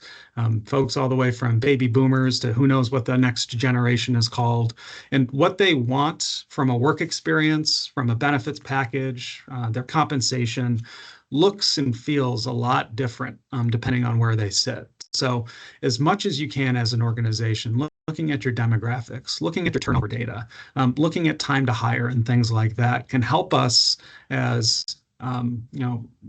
Folks all the way from baby boomers to who knows what the next generation is called. And what they want from a work experience, from a benefits package, their compensation, looks and feels a lot different depending on where they sit. So as much as you can as an organization, looking at your demographics, looking at your turnover data, looking at time to hire and things like that can help us as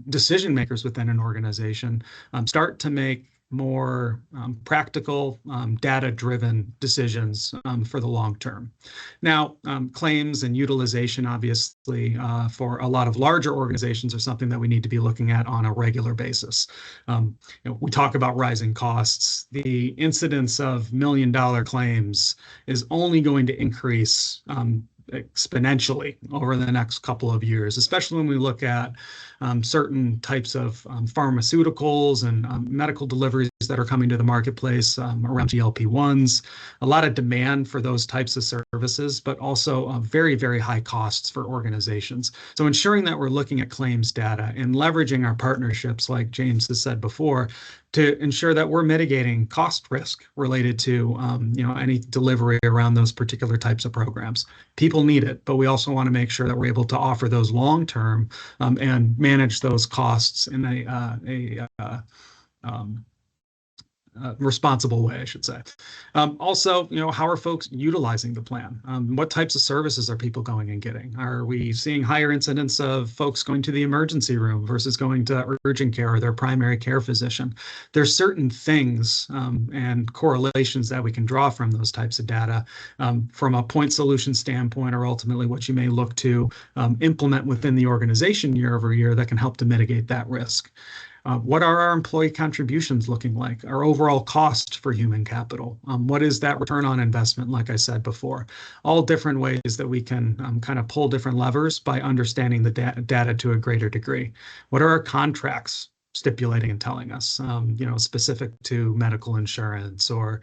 decision makers within an organization start to make more practical, data-driven decisions for the long term. Now, claims and utilization, obviously, for a lot of larger organizations are something that we need to be looking at on a regular basis. We talk about rising costs. The incidence of million-dollar claims is only going to increase exponentially over the next couple of years, especially when we look at certain types of pharmaceuticals and medical deliveries that are coming to the marketplace around GLP-1s, a lot of demand for those types of services, but also very, very high costs for organizations. So ensuring that we're looking at claims data and leveraging our partnerships, like James has said before, to ensure that we're mitigating cost risk related to any delivery around those particular types of programs. People need it, but we also want to make sure that we're able to offer those long-term and manage those costs in a responsible way, I should say. Also, how are folks utilizing the plan? What types of services are people going and getting? Are we seeing higher incidence of folks going to the emergency room versus going to urgent care or their primary care physician? There's certain things and correlations that we can draw from those types of data from a point solution standpoint, or ultimately what you may look to implement within the organization year over year that can help to mitigate that risk. What are our employee contributions looking like? Our overall cost for human capital? What is that return on investment, like I said before? All different ways that we can kind of pull different levers by understanding the data to a greater degree. What are our contracts stipulating and telling us, specific to medical insurance or,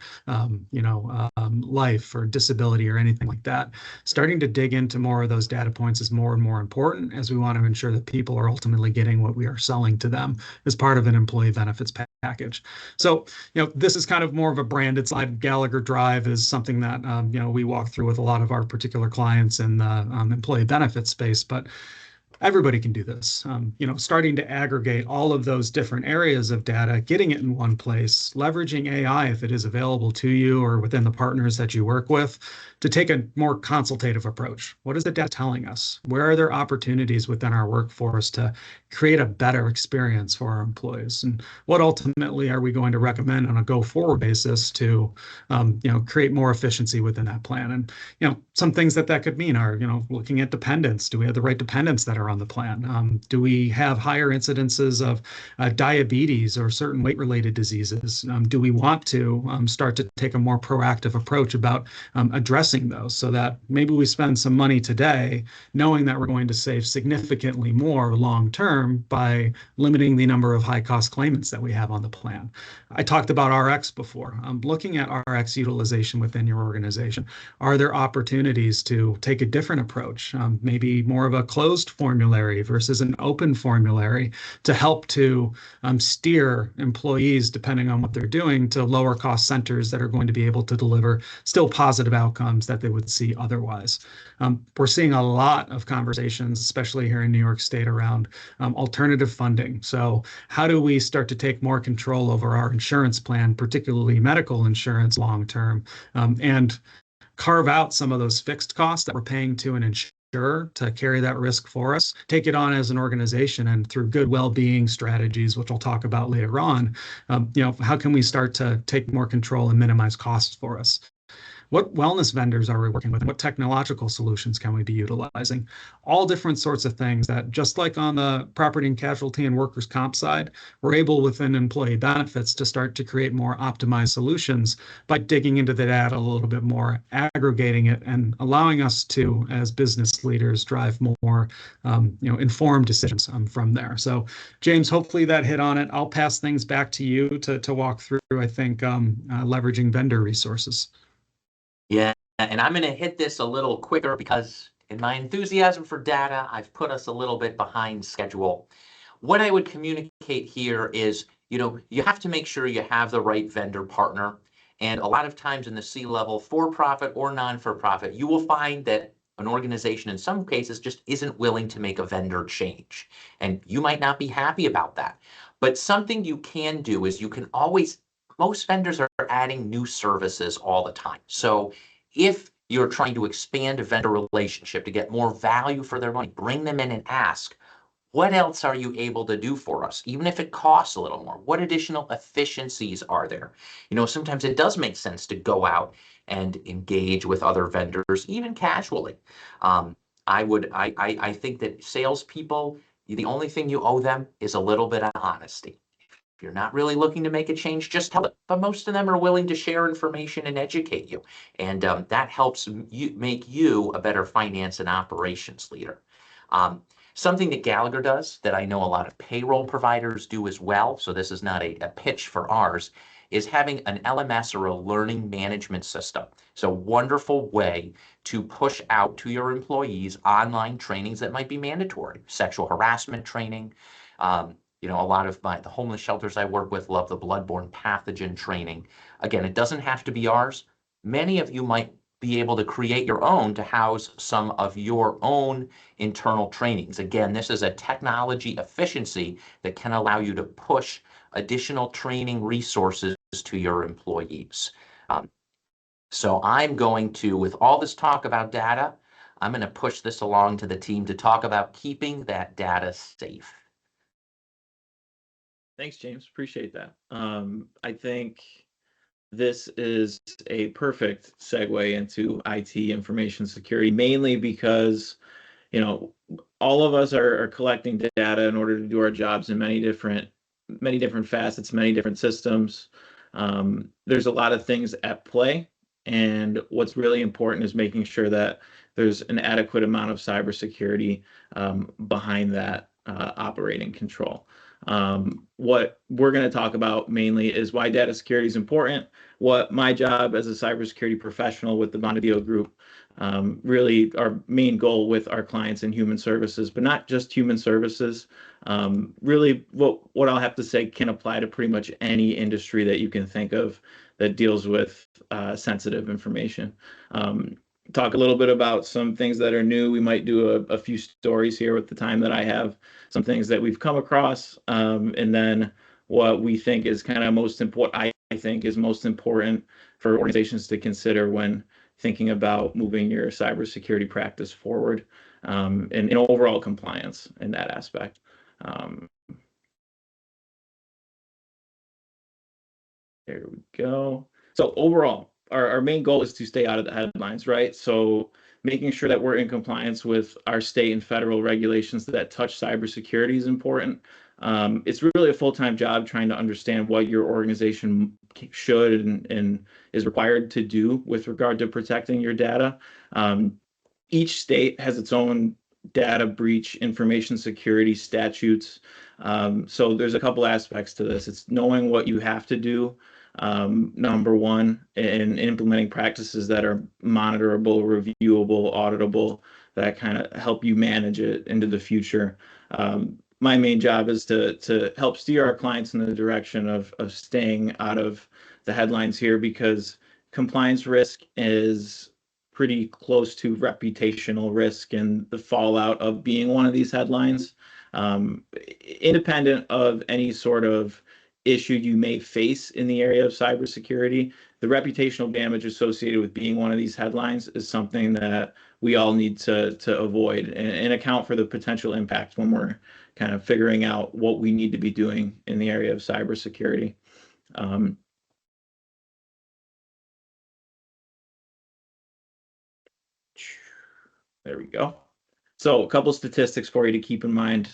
life or disability or anything like that? Starting to dig into more of those data points is more and more important as we want to ensure that people are ultimately getting what we are selling to them as part of an employee benefits package. So, this is kind of more of a branded slide. Gallagher Drive is something that, we walk through with a lot of our particular clients in the employee benefits space, but everybody can do this. Starting to aggregate all of those different areas of data, getting it in one place, leveraging AI if it is available to you or within the partners that you work with, to take a more consultative approach. What is the data telling us? Where are there opportunities within our workforce to create a better experience for our employees? And what ultimately are we going to recommend on a go-forward basis to, create more efficiency within that plan? And, some things that could mean are, looking at dependents. Do we have the right dependents that are on the plan? Do we have higher incidences of diabetes or certain weight-related diseases? Do we want to start to take a more proactive approach about addressing those, so that maybe we spend some money today knowing that we're going to save significantly more long-term by limiting the number of high-cost claimants that we have on the plan? I talked about RX before. Looking at RX utilization within your organization. Are there opportunities to take a different approach, maybe more of a closed formulary versus an open formulary, to help to steer employees, depending on what they're doing, to lower cost centers that are going to be able to deliver still positive outcomes that they would see otherwise? We're seeing a lot of conversations, especially here in New York State, around alternative funding. So how do we start to take more control over our insurance plan, particularly medical insurance long term, and carve out some of those fixed costs that we're paying to an insurer to carry that risk for us, take it on as an organization, and through good well-being strategies, which we'll talk about later on, how can we start to take more control and minimize costs for us? What wellness vendors are we working with? What technological solutions can we be utilizing? All different sorts of things that, just like on the property and casualty and workers' comp side, we're able within employee benefits to start to create more optimized solutions by digging into the data a little bit more, aggregating it, and allowing us to, as business leaders, drive more informed decisions from there. So, James, hopefully that hit on it. I'll pass things back to you to walk through, I think, leveraging vendor resources. Yeah, and I'm going to hit this a little quicker because in my enthusiasm for data, I've put us a little bit behind schedule. What I would communicate here is, you have to make sure you have the right vendor partner. And a lot of times in the C-level, for-profit or non-for-profit, you will find that an organization in some cases just isn't willing to make a vendor change. And you might not be happy about that. But something you can do is most vendors are adding new services all the time. So if you're trying to expand a vendor relationship to get more value for their money, bring them in and ask, what else are you able to do for us? Even if it costs a little more, what additional efficiencies are there? Sometimes it does make sense to go out and engage with other vendors, even casually. I think that salespeople, the only thing you owe them is a little bit of honesty. If you're not really looking to make a change, just tell it. But most of them are willing to share information and educate you. And that helps make you a better finance and operations leader. Something that Gallagher does that I know a lot of payroll providers do as well, so this is not a pitch for ours, is having an LMS or a learning management system. So wonderful way to push out to your employees online trainings that might be mandatory. Sexual harassment training. A lot of the homeless shelters I work with love the bloodborne pathogen training. Again, it doesn't have to be ours. Many of you might be able to create your own to house some of your own internal trainings. Again, this is a technology efficiency that can allow you to push additional training resources to your employees. So I'm going to, with all this talk about data, I'm going to push this along to the team to talk about keeping that data safe. Thanks, James. Appreciate that. I think this is a perfect segue into IT information security, mainly because, all of us are collecting data in order to do our jobs in many different facets, many different systems. There's a lot of things at play, and what's really important is making sure that there's an adequate amount of cybersecurity behind that operating control. What we're going to talk about mainly is why data security is important, what my job as a cybersecurity professional with the Bonadeo Group, really our main goal with our clients in human services, but not just human services. Really what I'll have to say can apply to pretty much any industry that you can think of that deals with sensitive information. Talk a little bit about some things that are new. We might do a few stories here with the time that I have, some things that we've come across, and then what we think is kind of most important, I think is most important for organizations to consider when thinking about moving your cybersecurity practice forward, and in overall compliance in that aspect. There we go. So overall, our main goal is to stay out of the headlines, right? So making sure that we're in compliance with our state and federal regulations that touch cybersecurity is important. It's really a full-time job trying to understand what your organization should and is required to do with regard to protecting your data. Each state has its own data breach information security statutes. So there's a couple aspects to this. It's knowing what you have to do, number one, and implementing practices that are monitorable, reviewable, auditable, that kind of help you manage it into the future. My main job is to help steer our clients in the direction of staying out of the headlines here, because compliance risk is pretty close to reputational risk and the fallout of being one of these headlines. Independent of any sort of issue you may face in the area of cybersecurity, the reputational damage associated with being one of these headlines is something that we all need to avoid and account for the potential impact when we're kind of figuring out what we need to be doing in the area of cybersecurity. There we go. So a couple statistics for you to keep in mind.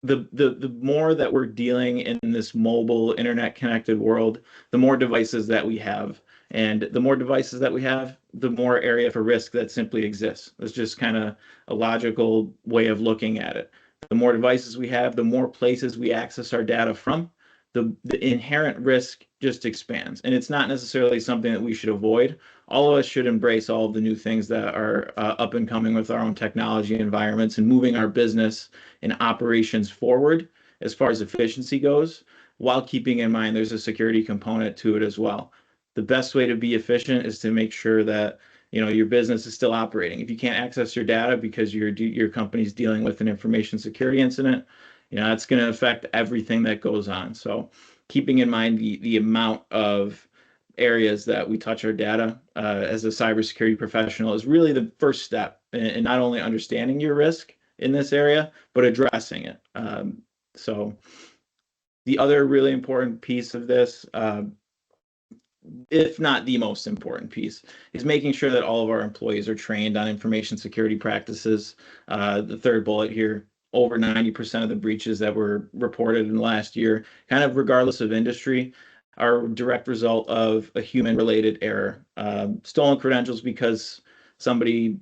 The more that we're dealing in this mobile internet connected world, the more devices that we have. And the more devices that we have, the more area for risk that simply exists. It's just kind of a logical way of looking at it. The more devices we have, the more places we access our data from, the inherent risk just expands. And it's not necessarily something that we should avoid. All of us should embrace all of the new things that are up and coming with our own technology environments and moving our business and operations forward as far as efficiency goes, while keeping in mind there's a security component to it as well. The best way to be efficient is to make sure that your business is still operating. If you can't access your data because your company's dealing with an information security incident, that's going to affect everything that goes on. So keeping in mind the amount of areas that we touch our data as a cybersecurity professional is really the first step in not only understanding your risk in this area, but addressing it. So the other really important piece of this, if not the most important piece, is making sure that all of our employees are trained on information security practices. The third bullet here, over 90% of the breaches that were reported in the last year, kind of regardless of industry, are a direct result of a human-related error. Stolen credentials because somebody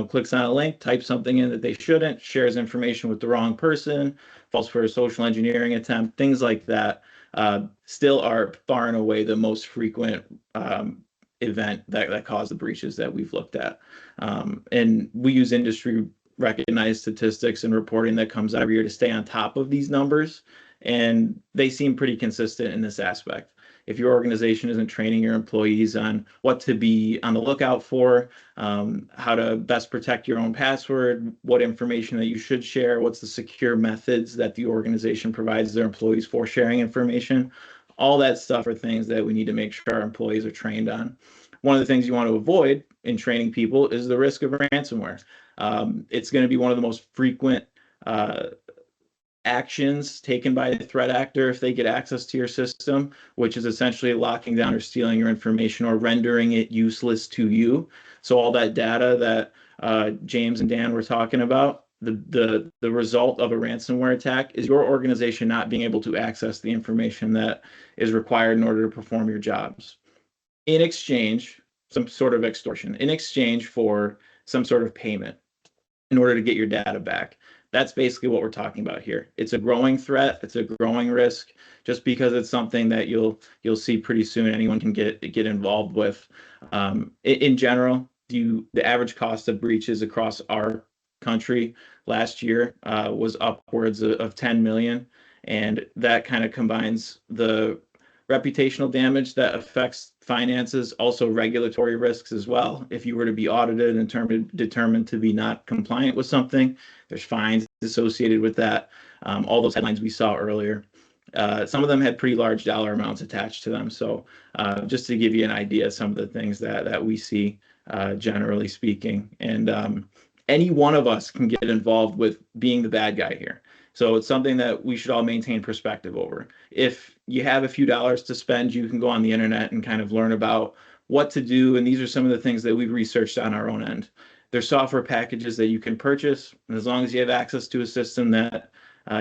clicks on a link, types something in that they shouldn't, shares information with the wrong person, falls for a social engineering attempt, things like that. Still are far and away the most frequent event that caused the breaches that we've looked at. And we use industry recognized statistics and reporting that comes out every year to stay on top of these numbers. And they seem pretty consistent in this aspect. If your organization isn't training your employees on what to be on the lookout for, how to best protect your own password, what information that you should share, what's the secure methods that the organization provides their employees for sharing information, all that stuff are things that we need to make sure our employees are trained on. One of the things you want to avoid in training people is the risk of ransomware. It's going to be one of the most frequent actions taken by a threat actor if they get access to your system, which is essentially locking down or stealing your information or rendering it useless to you. So all that data that James and Dan were talking about, the result of a ransomware attack is your organization not being able to access the information that is required in order to perform your jobs. In exchange, some sort of extortion, in exchange for some sort of payment in order to get your data back. That's basically what we're talking about here. It's a growing threat. It's a growing risk. Just because it's something that you'll see pretty soon, anyone can get involved with. In general, the average cost of breaches across our country last year was upwards of 10 million, and that kind of combines the reputational damage that affects finances, also regulatory risks as well. If you were to be audited and determined to be not compliant with something, there's fines associated with that. All those headlines we saw earlier. Some of them had pretty large dollar amounts attached to them. So just to give you an idea of some of the things that we see, generally speaking. And any one of us can get involved with being the bad guy here. So it's something that we should all maintain perspective over. If you have a few dollars to spend, you can go on the internet and kind of learn about what to do. And these are some of the things that we've researched on our own end. There's software packages that you can purchase. And as long as you have access to a system that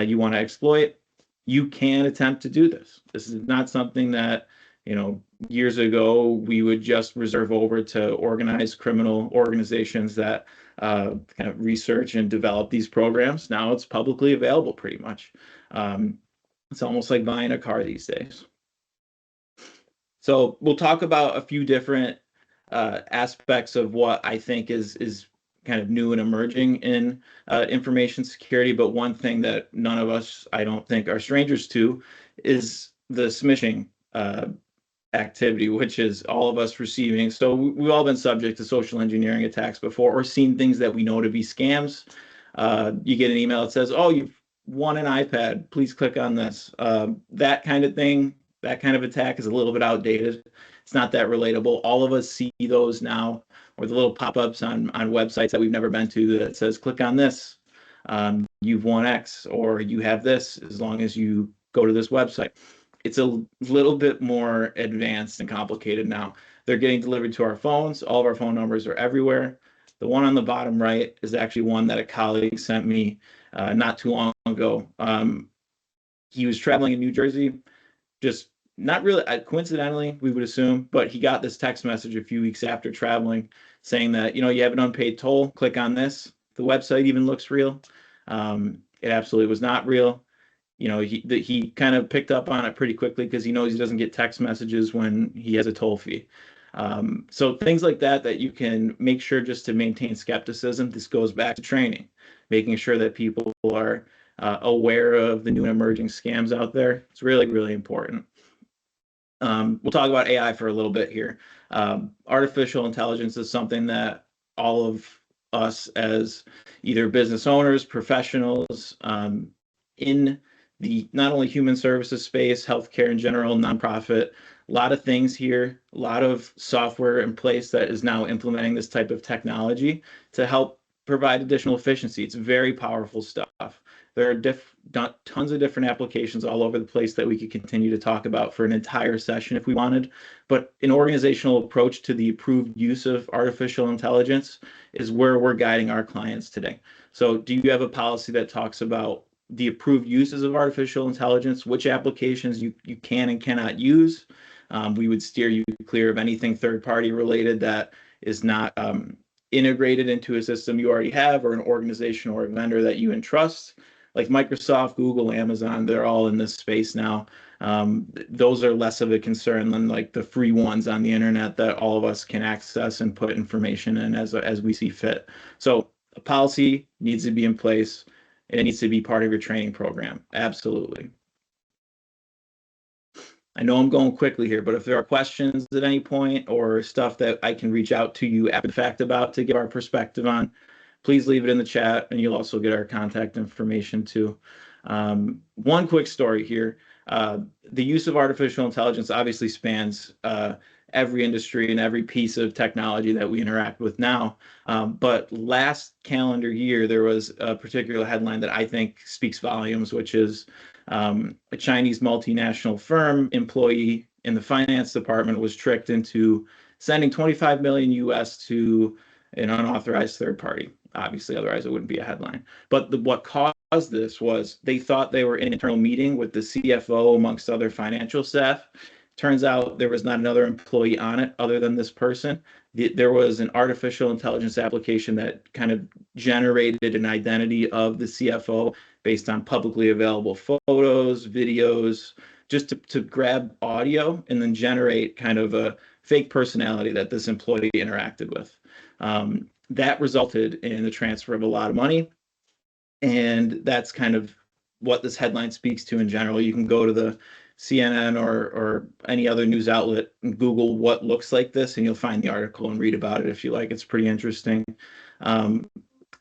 you want to exploit, you can attempt to do this. This is not something that, years ago we would just reserve over to organized criminal organizations that kind of research and develop these programs. Now it's publicly available pretty much. It's almost like buying a car these days. So we'll talk about a few different aspects of what I think is kind of new and emerging in information security. But one thing that none of us, I don't think, are strangers to is the smishing activity, which is all of us receiving. So we've all been subject to social engineering attacks before or seen things that we know to be scams. You get an email that says, oh, you've want an iPad, please click on this. That kind of thing, that kind of attack is a little bit outdated. It's not that relatable. All of us see those now, or the little pop-ups on websites that we've never been to that says, click on this. You've won X, or you have this as long as you go to this website. It's a little bit more advanced and complicated now. They're getting delivered to our phones. All of our phone numbers are everywhere. The one on the bottom right is actually one that a colleague sent me not too long ago. He was traveling in New Jersey, just not really coincidentally, we would assume, but he got this text message a few weeks after traveling saying that, you know, you have an unpaid toll, click on this. The website even looks real. It absolutely was not real. You know, he kind of picked up on it pretty quickly because he knows he doesn't get text messages when he has a toll fee. So things like that you can make sure just to maintain skepticism. This goes back to training, making sure that people are aware of the new and emerging scams out there. It's really, really important. We'll talk about AI for a little bit here. Artificial intelligence is something that all of us as either business owners, professionals, in the not only human services space, healthcare in general, nonprofit, a lot of things here, a lot of software in place that is now implementing this type of technology to help provide additional efficiency. It's very powerful stuff. There are tons of different applications all over the place that we could continue to talk about for an entire session if we wanted. But an organizational approach to the approved use of artificial intelligence is where we're guiding our clients today. So do you have a policy that talks about the approved uses of artificial intelligence, which applications you can and cannot use? We would steer you clear of anything third-party related that is not integrated into a system you already have, or an organization or a vendor that you entrust. Like Microsoft, Google, Amazon, they're all in this space now. Those are less of a concern than like the free ones on the internet that all of us can access and put information in as we see fit. So a policy needs to be in place, and it needs to be part of your training program. Absolutely. I know I'm going quickly here, but if there are questions at any point or stuff that I can reach out to you after the fact about to give our perspective on, please leave it in the chat, and you'll also get our contact information too. One quick story here. The use of artificial intelligence obviously spans every industry and every piece of technology that we interact with now. But last calendar year, there was a particular headline that I think speaks volumes, which is a Chinese multinational firm employee in the finance department was tricked into sending 25 million US to an unauthorized third party. Obviously, otherwise it wouldn't be a headline. But what caused this was they thought they were in an internal meeting with the CFO amongst other financial staff. Turns out there was not another employee on it other than this person. There was an artificial intelligence application that kind of generated an identity of the CFO based on publicly available photos, videos, just to grab audio and then generate kind of a fake personality that this employee interacted with. That resulted in the transfer of a lot of money. And that's kind of what this headline speaks to in general. You can go to the CNN or any other news outlet and Google what looks like this, and you'll find the article and read about it if you like. It's pretty interesting.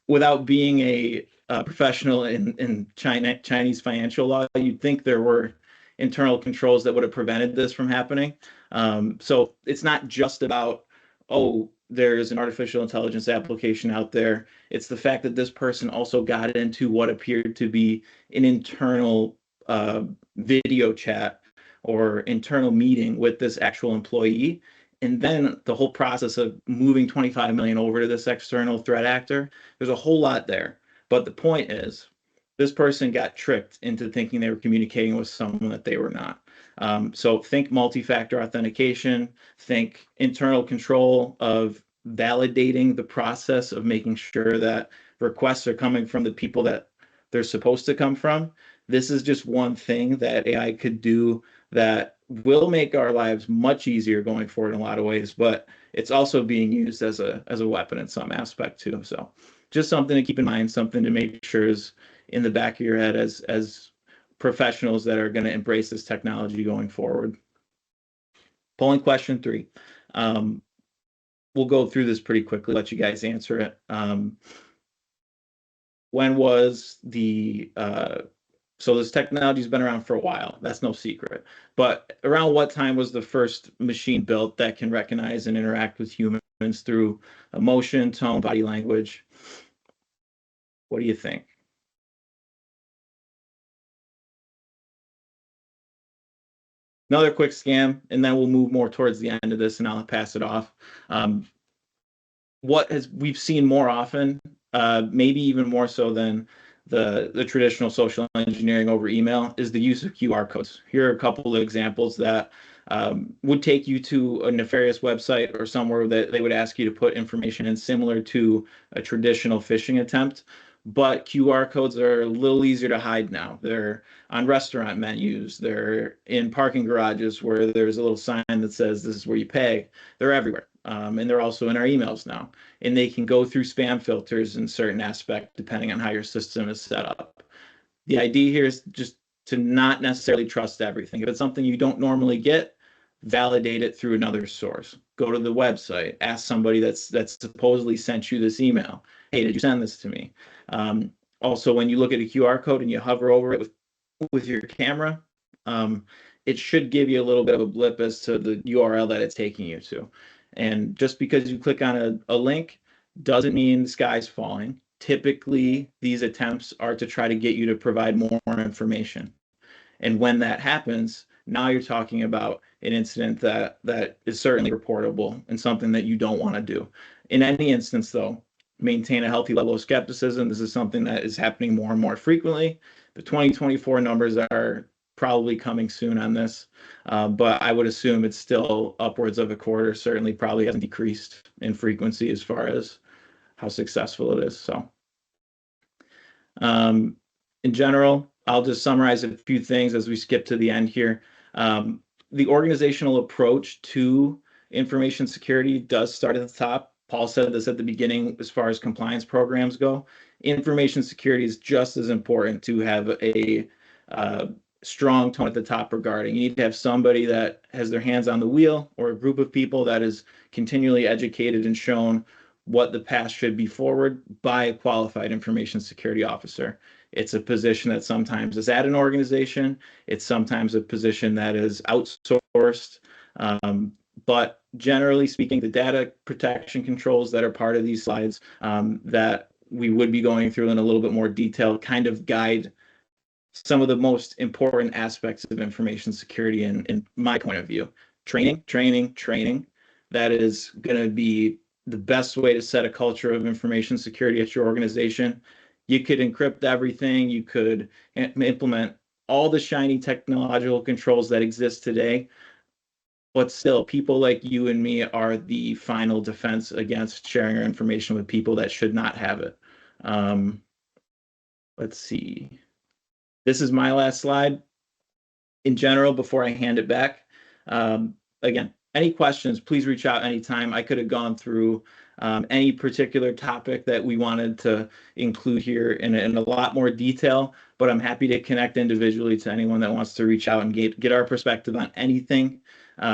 Without being a professional in Chinese financial law, you'd think there were internal controls that would have prevented this from happening. So it's not just about, oh, there's an artificial intelligence application out there. It's the fact that this person also got into what appeared to be an internal video chat or internal meeting with this actual employee. And then the whole process of moving 25 million over to this external threat actor, there's a whole lot there. But the point is, this person got tricked into thinking they were communicating with someone that they were not. So think multi-factor authentication, think internal control of validating the process of making sure that requests are coming from the people that they're supposed to come from. This is just one thing that AI could do that will make our lives much easier going forward in a lot of ways, but it's also being used as a weapon in some aspect too. So just something to keep in mind, something to make sure is in the back of your head as professionals that are going to embrace this technology going forward. Polling question 3. We'll go through this pretty quickly, let you guys answer it. When was the So this technology's been around for a while. That's no secret. But around what time was the first machine built that can recognize and interact with humans through emotion, tone, body language? What do you think? Another quick scan, and then we'll move more towards the end of this, and I'll pass it off. What has we've seen more often, maybe even more so than the traditional social engineering over email, is the use of QR codes. Here are a couple of examples that would take you to a nefarious website or somewhere that they would ask you to put information in similar to a traditional phishing attempt. But QR codes are a little easier to hide now. They're on restaurant menus. They're in parking garages where there's a little sign that says this is where you pay. They're everywhere. And they're also in our emails now. And they can go through spam filters in certain aspects depending on how your system is set up. The idea here is just to not necessarily trust everything. If it's something you don't normally get, validate it through another source. Go to the website, ask somebody that's supposedly sent you this email. Hey, did you send this to me? Also, when you look at a QR code and you hover over it with your camera, it should give you a little bit of a blip as to the URL that it's taking you to. And just because you click on a link doesn't mean the sky's falling. Typically, these attempts are to try to get you to provide more information. And when that happens, now you're talking about an incident that is certainly reportable and something that you don't want to do. In any instance, though, maintain a healthy level of skepticism. This is something that is happening more and more frequently. The 2024 numbers are probably coming soon on this, but I would assume it's still upwards of a quarter. Certainly probably hasn't decreased in frequency as far as how successful it is. So in general, I'll just summarize a few things as we skip to the end here. The organizational approach to information security does start at the top. Paul said this at the beginning as far as compliance programs go. Information security is just as important to have a strong tone at the top regarding. You need to have somebody that has their hands on the wheel or a group of people that is continually educated and shown what the path should be forward by a qualified information security officer. It's a position that sometimes is at an organization. It's sometimes a position that is outsourced. But generally speaking, the data protection controls that are part of these slides that we would be going through in a little bit more detail kind of guide some of the most important aspects of information security in my point of view. Training. That is going to be the best way to set a culture of information security at your organization. You could encrypt everything. You could implement all the shiny technological controls that exist today. But still, people like you and me are the final defense against sharing our information with people that should not have it. Let's see. This is my last slide. In general, before I hand it back, again, any questions, please reach out anytime. I could have gone through any particular topic that we wanted to include here in a lot more detail, but I'm happy to connect individually to anyone that wants to reach out and get our perspective on anything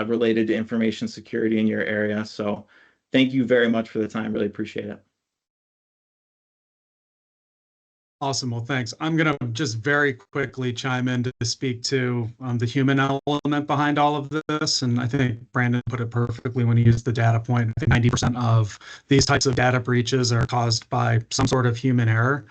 related to information security in your area. So thank you very much for the time. Really appreciate it. Awesome. Well, thanks. I'm going to just very quickly chime in to speak to the human element behind all of this. And I think Brandon put it perfectly when he used the data point. I think 90% of these types of data breaches are caused by some sort of human error.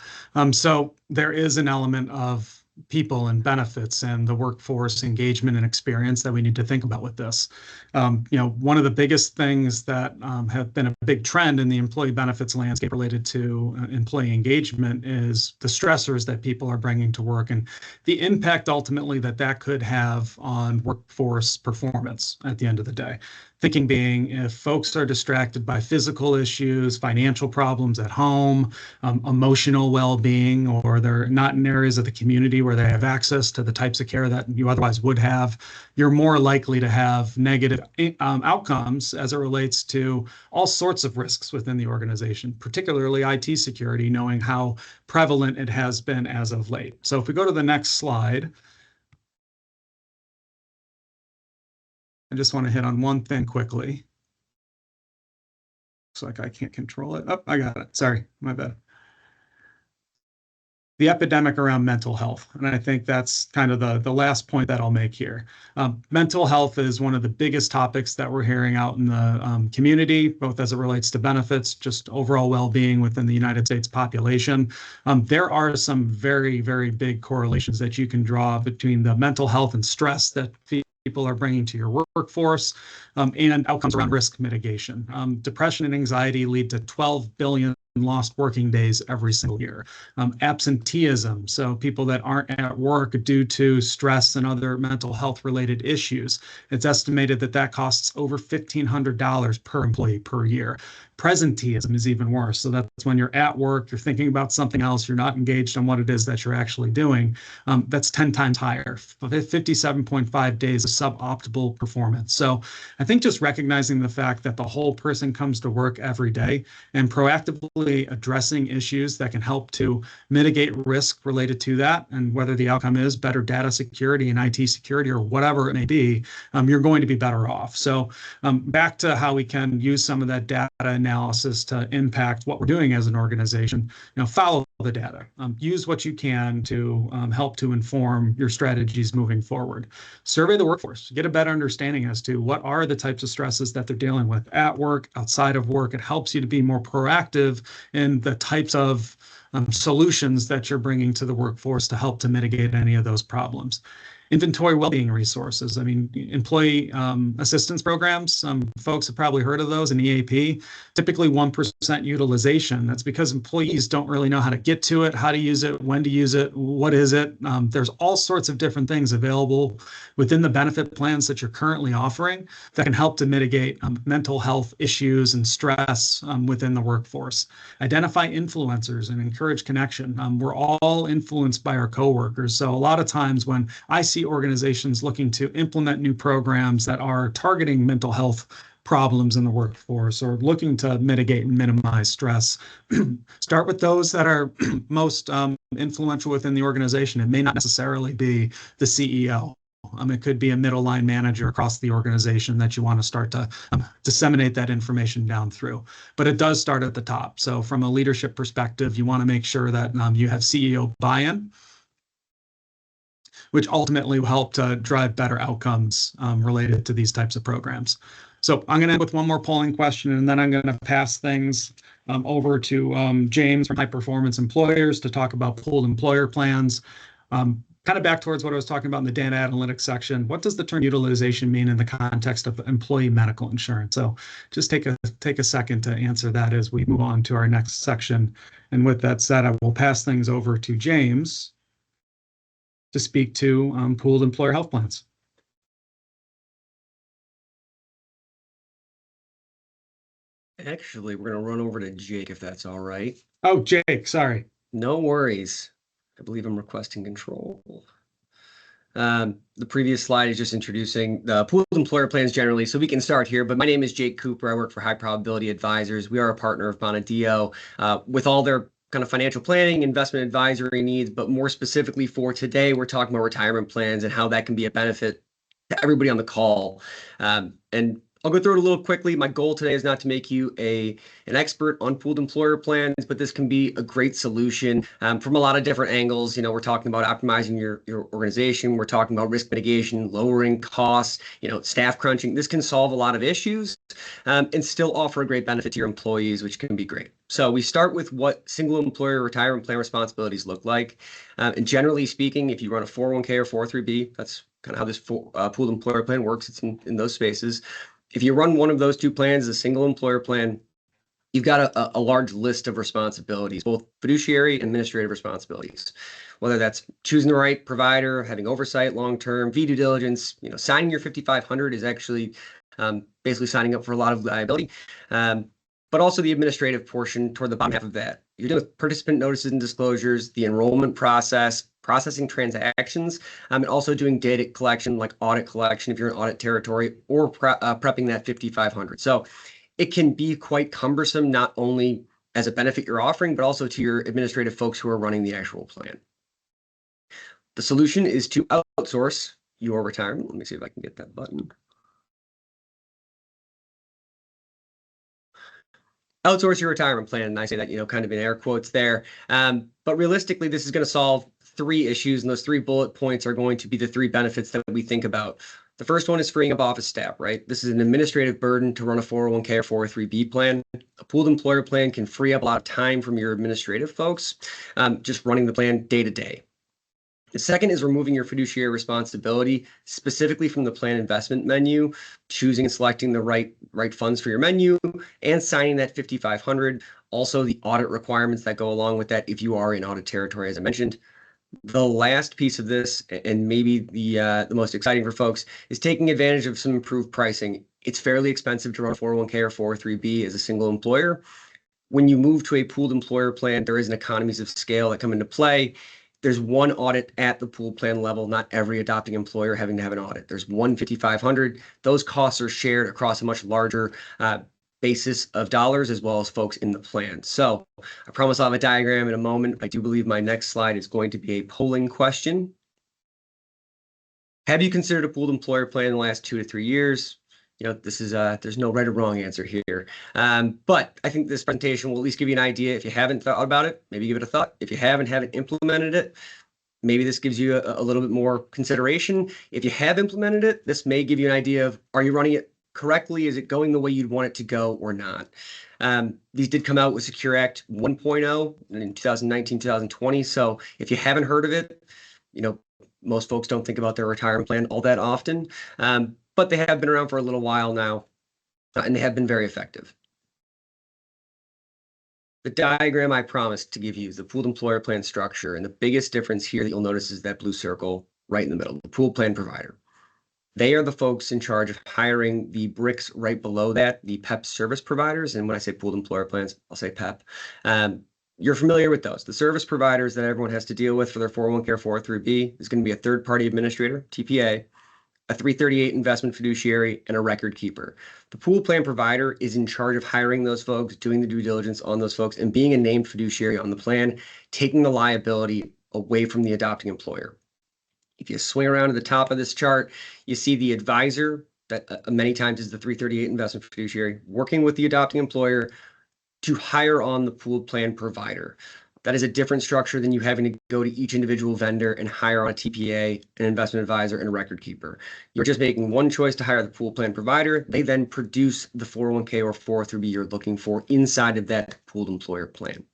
So there is an element of people and benefits and the workforce engagement and experience that we need to think about with this. One of the biggest things that have been a big trend in the employee benefits landscape related to employee engagement is the stressors that people are bringing to work and the impact ultimately that could have on workforce performance at the end of the day. Thinking being, if folks are distracted by physical issues, financial problems at home, emotional well-being, or they're not in areas of the community where they have access to the types of care that you otherwise would have, you're more likely to have negative outcomes as it relates to all sorts of risks within the organization, particularly IT security, knowing how prevalent it has been as of late. So if we go to the next slide, I just want to hit on one thing quickly. Looks like I can't control it. Oh, I got it. Sorry, my bad. the epidemic around mental health. And I think that's kind of the last point that I'll make here. Mental health is one of the biggest topics that we're hearing out in the community, both as it relates to benefits, just overall well-being within the United States population. There are some very, very big correlations that you can draw between the mental health and stress that people are bringing to your workforce, and outcomes around risk mitigation. Depression and anxiety lead to 12 billion lost working days every single year. Absenteeism, so people that aren't at work due to stress and other mental health related issues. It's estimated that that costs over $1,500 per employee per year. Presenteeism is even worse. So that's when you're at work, you're thinking about something else, you're not engaged on what it is that you're actually doing. That's 10 times higher, 57.5 days of suboptimal performance. So I think just recognizing the fact that the whole person comes to work every day and proactively addressing issues that can help to mitigate risk related to that, and whether the outcome is better data security and IT security or whatever it may be, you're going to be better off. So back to how we can use some of that data analysis to impact what we're doing as an organization. Follow the data, use what you can to help to inform your strategies moving forward. Survey the workforce, get a better understanding as to what are the types of stresses that they're dealing with at work, outside of work. It helps you to be more proactive in the types of solutions that you're bringing to the workforce to help to mitigate any of those problems. Inventory well-being resources. I mean, employee assistance programs, folks have probably heard of those in EAP, typically 1% utilization. That's because employees don't really know how to get to it, how to use it, when to use it, what is it. There's all sorts of different things available within the benefit plans that you're currently offering that can help to mitigate mental health issues and stress within the workforce. Identify influencers and encourage connection. We're all influenced by our coworkers. So a lot of times when I see organizations looking to implement new programs that are targeting mental health problems in the workforce or looking to mitigate and minimize stress, start with those that are most influential within the organization. It may not necessarily be the CEO. It could be a middle line manager across the organization that you want to start to disseminate that information down through. But it does start at the top. So from a leadership perspective, you want to make sure that you have CEO buy-in, which ultimately will help to drive better outcomes related to these types of programs. So I'm going to end with one more polling question, and then I'm going to pass things over to James from High Performance Employers to talk about pooled employer plans. Kind of back towards what I was talking about in the data analytics section. What does the term utilization mean in the context of employee medical insurance? So just take a second to answer that as we move on to our next section. And with that said, I will pass things over to James to speak to pooled employer health plans. Actually, we're going to run over to Jake if that's all right. Oh, Jake, sorry. No worries. I believe I'm requesting control. The previous slide is just introducing the pooled employer plans generally, so we can start here. But my name is Jake Cooper. I work for High Probability Advisors. We are a partner of Bonadio with all their kind of financial planning, investment advisory needs, but more specifically for today, we're talking about retirement plans and how that can be a benefit to everybody on the call. And I'll go through it a little quickly. My goal today is not to make you an expert on pooled employer plans, but this can be a great solution from a lot of different angles. We're talking about optimizing your organization. We're talking about risk mitigation, lowering costs, staff crunching. This can solve a lot of issues and still offer a great benefit to your employees, which can be great. So we start with what single employer retirement plan responsibilities look like. And generally speaking, if you run a 401k or 403b, that's kind of how this pooled employer plan works. It's in those spaces. If you run one of those two plans, a single employer plan, you've got a large list of responsibilities, both fiduciary and administrative responsibilities, whether that's choosing the right provider, having oversight long-term, due diligence. Signing your 5500 is actually basically signing up for a lot of liability, but also the administrative portion toward the bottom half of that. You're dealing with participant notices and disclosures, the enrollment process, processing transactions, and also doing data collection like audit collection if you're in audit territory, or prepping that 5500. So it can be quite cumbersome, not only as a benefit you're offering, but also to your administrative folks who are running the actual plan. The solution is to outsource your retirement. Let me see if I can get that button. outsource your retirement plan. And I say that, kind of in air quotes there. But realistically, this is going to solve 3 issues, and those 3 bullet points are going to be the 3 benefits that we think about. The first one is freeing up office staff, right? This is an administrative burden to run a 401k or 403b plan. A pooled employer plan can free up a lot of time from your administrative folks, just running the plan day to day. The second is removing your fiduciary responsibility, specifically from the plan investment menu, choosing and selecting the right funds for your menu, and signing that 5500. Also, the audit requirements that go along with that if you are in audit territory, as I mentioned. The last piece of this, and maybe the most exciting for folks, is taking advantage of some improved pricing. It's fairly expensive to run a 401k or 403b as a single employer. When you move to a pooled employer plan, there is an economies of scale that come into play. There's one audit at the pool plan level, not every adopting employer having to have an audit. There's 5,500. Those costs are shared across a much larger basis of dollars as well as folks in the plan. So I promise I'll have a diagram in a moment. I do believe my next slide is going to be a polling question. Have you considered a pooled employer plan in the last 2 to 3 years? This is there's no right or wrong answer here. But I think this presentation will at least give you an idea. If you haven't thought about it, maybe give it a thought. If you haven't implemented it, maybe this gives you a little bit more consideration. If you have implemented it, this may give you an idea of, are you running it correctly? Is it going the way you'd want it to go or not? These did come out with Secure Act 1.0 in 2019, 2020. So if you haven't heard of it, most folks don't think about their retirement plan all that often. But they have been around for a little while now, and they have been very effective. The diagram I promised to give you is the pooled employer plan structure, and the biggest difference here that you'll notice is that blue circle right in the middle, the pool plan provider. They are the folks in charge of hiring the bricks right below that, the PEP service providers. And when I say pooled employer plans, I'll say PEP. You're familiar with those. The service providers that everyone has to deal with for their 401k or 403b is going to be a third-party administrator, TPA, a 338 investment fiduciary, and a record keeper. The pool plan provider is in charge of hiring those folks, doing the due diligence on those folks, and being a named fiduciary on the plan, taking the liability away from the adopting employer. If you swing around to the top of this chart, you see the advisor that many times is the 338 investment fiduciary working with the adopting employer to hire on the pooled plan provider. That is a different structure than you having to go to each individual vendor and hire on a TPA, an investment advisor, and a record keeper. You're just making one choice to hire the pool plan provider. They then produce the 401k or 403b you're looking for inside of that pooled employer plan.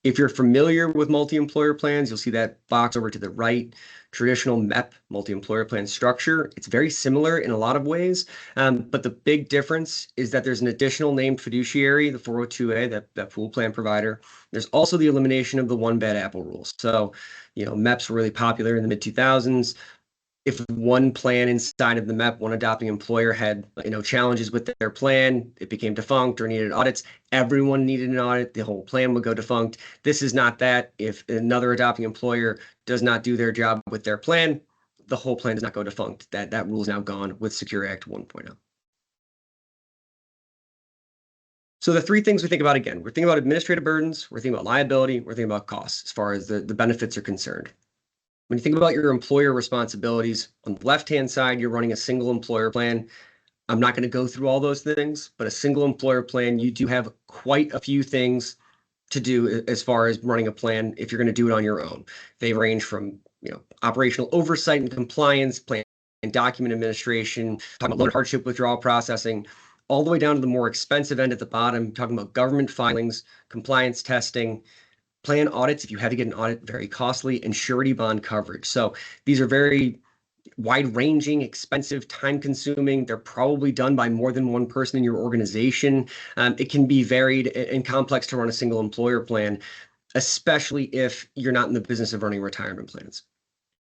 If you're familiar with multi-employer plans, you'll see that box over to the right, traditional MEP, multi-employer plan structure. It's very similar in a lot of ways, but the big difference is that there's an additional named fiduciary, the 402A, that pool plan provider. There's also the elimination of the one bad apple rules. So, MEPs were really popular in the mid-2000s. If one plan inside of the MEP, one adopting employer had challenges with their plan, it became defunct or needed audits, everyone needed an audit, the whole plan would go defunct. This is not that. If another adopting employer does not do their job with their plan, the whole plan does not go defunct. That rule is now gone with Secure Act 1.0. So the 3 things we think about, again, we're thinking about administrative burdens, we're thinking about liability, we're thinking about costs as far as the benefits are concerned. When you think about your employer responsibilities, on the left-hand side, you're running a single employer plan. I'm not going to go through all those things, but a single employer plan, you do have quite a few things to do as far as running a plan if you're going to do it on your own. They range from operational oversight and compliance, plan and document administration, talking about loan hardship withdrawal processing, all the way down to the more expensive end at the bottom, talking about government filings, compliance testing, plan audits, if you had to get an audit, very costly, and surety bond coverage. So these are very wide-ranging, expensive, time-consuming. They're probably done by more than one person in your organization. It can be varied and complex to run a single employer plan, especially if you're not in the business of running retirement plans.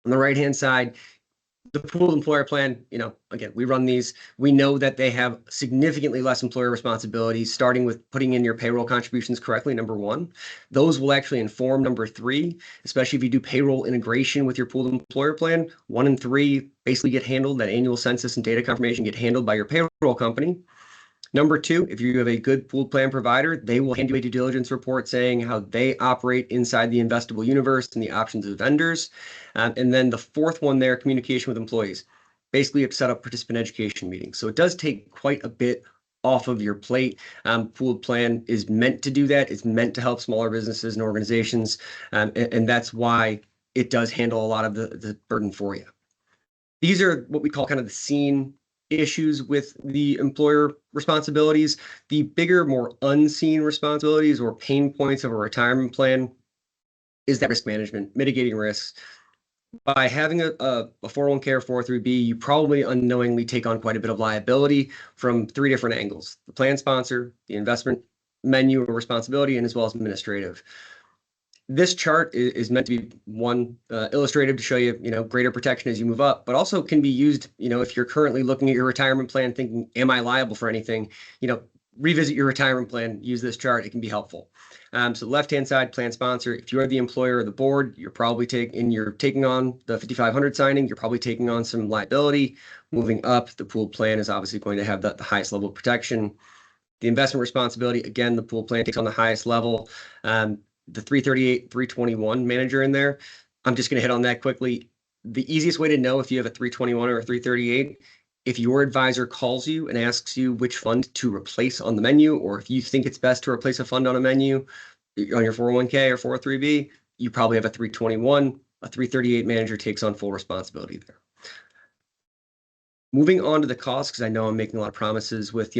On the right-hand side, the pooled employer plan, again, we run these. We know that they have significantly less employer responsibilities, starting with putting in your payroll contributions correctly, number 1. Those will actually inform number 3, especially if you do payroll integration with your pooled employer plan. 1 and 3 basically get handled, that annual census and data confirmation get handled by your payroll company. Number 2, if you have a good pooled plan provider, they will hand you a due diligence report saying how they operate inside the investable universe and the options of vendors. And then the 4th one there, communication with employees. Basically, you have set up participant education meetings. So it does take quite a bit off of your plate. Pooled plan is meant to do that. It's meant to help smaller businesses and organizations. And that's why it does handle a lot of the burden for you. These are what we call kind of the seen issues with the employer responsibilities. The bigger, more unseen responsibilities or pain points of a retirement plan is that risk management, mitigating risks. By having a 401k or 403b, you probably unknowingly take on quite a bit of liability from three different angles: the plan sponsor, the investment menu or responsibility, and as well as administrative. This chart is meant to be one illustrative to show you, greater protection as you move up, but also can be used, if you're currently looking at your retirement plan thinking, am I liable for anything? Revisit your retirement plan, use this chart, it can be helpful. So left-hand side, plan sponsor, if you are the employer or the board, you're taking on the 5,500 signing, you're probably taking on some liability. Moving up, the pooled plan is obviously going to have the highest level of protection. The investment responsibility, again, the pooled plan takes on the highest level. The 338, 321 manager in there, I'm just going to hit on that quickly. The easiest way to know if you have a 321 or a 338, if your advisor calls you and asks you which fund to replace on the menu, or if you think it's best to replace a fund on a menu on your 401k or 403b, you probably have a 321. A 338 manager takes on full responsibility there. Moving on to the cost, because I know I'm making a lot of promises with,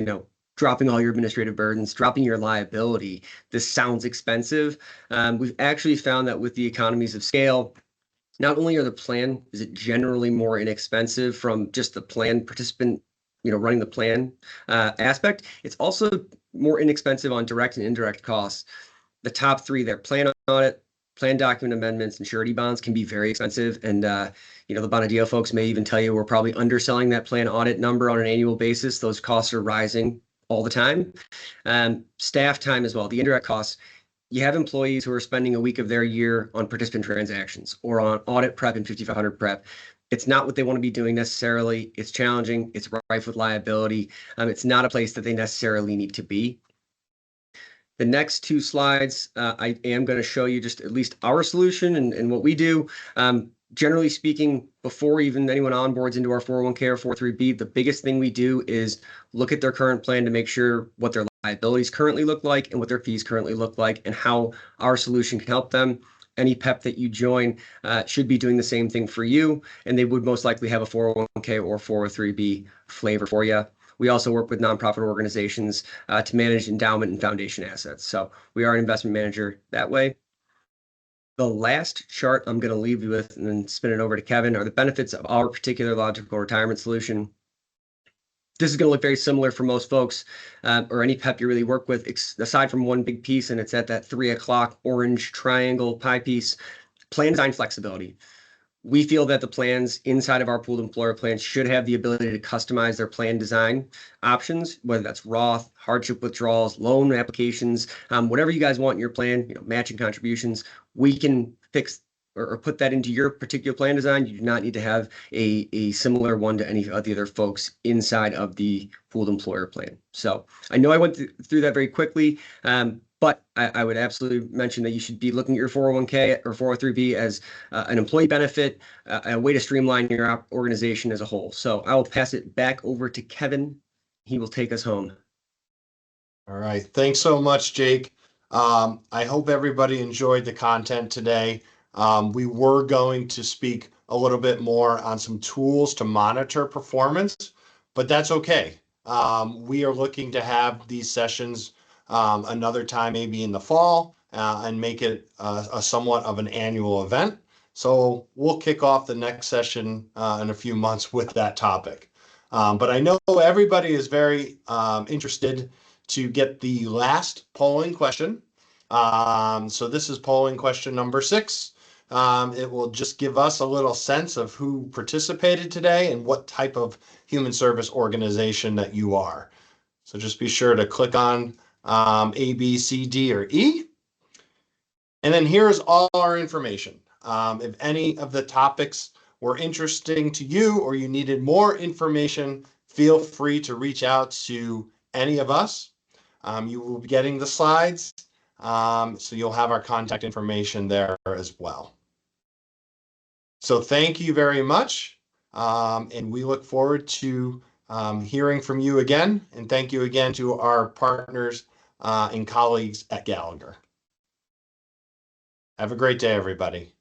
dropping all your administrative burdens, dropping your liability. This sounds expensive. We've actually found that with the economies of scale, not only is it generally more inexpensive from just the plan participant, running the plan aspect, it's also more inexpensive on direct and indirect costs. The top three there, plan audit, plan document amendments, and surety bonds can be very expensive. And, the Bonadeo folks may even tell you we're probably underselling that plan audit number on an annual basis. Those costs are rising all the time. Staff time as well, the indirect costs. You have employees who are spending a week of their year on participant transactions or on audit prep and 5,500 prep. It's not what they want to be doing necessarily. It's challenging. It's rife with liability. It's not a place that they necessarily need to be. The next two slides, I am going to show you just at least our solution and what we do. Generally speaking, before even anyone onboards into our 401k or 403b, the biggest thing we do is look at their current plan to make sure what their liabilities currently look like and what their fees currently look like and how our solution can help them. Any PEP that you join should be doing the same thing for you, and they would most likely have a 401k or 403b flavor for you. We also work with nonprofit organizations to manage endowment and foundation assets. So we are an investment manager that way. The last chart I'm going to leave you with and then spin it over to Kevin are the benefits of our particular logical retirement solution. This is going to look very similar for most folks or any PEP you really work with, aside from one big piece, and it's at that 3 o'clock orange triangle pie piece, plan design flexibility. We feel that the plans inside of our pooled employer plans should have the ability to customize their plan design options, whether that's Roth, hardship withdrawals, loan applications, whatever you guys want in your plan, matching contributions, we can fix or put that into your particular plan design. You do not need to have a similar one to any of the other folks inside of the pooled employer plan. So I know I went through that very quickly, but I would absolutely mention that you should be looking at your 401k or 403b as an employee benefit, a way to streamline your organization as a whole. So I will pass it back over to Kevin. He will take us home. All right. Thanks so much, Jake. I hope everybody enjoyed the content today. We were going to speak a little bit more on some tools to monitor performance, but that's okay. We are looking to have these sessions another time, maybe in the fall, and make it a somewhat of an annual event. So we'll kick off the next session in a few months with that topic. But I know everybody is very interested to get the last polling question. So this is polling question number 6. It will just give us a little sense of who participated today and what type of human service organization that you are. So just be sure to click on A, B, C, D, or E. And then here's all our information. If any of the topics were interesting to you or you needed more information, feel free to reach out to any of us. You will be getting the slides, so you'll have our contact information there as well. So thank you very much, and we look forward to hearing from you again. And thank you again to our partners and colleagues at Gallagher. Have a great day, everybody.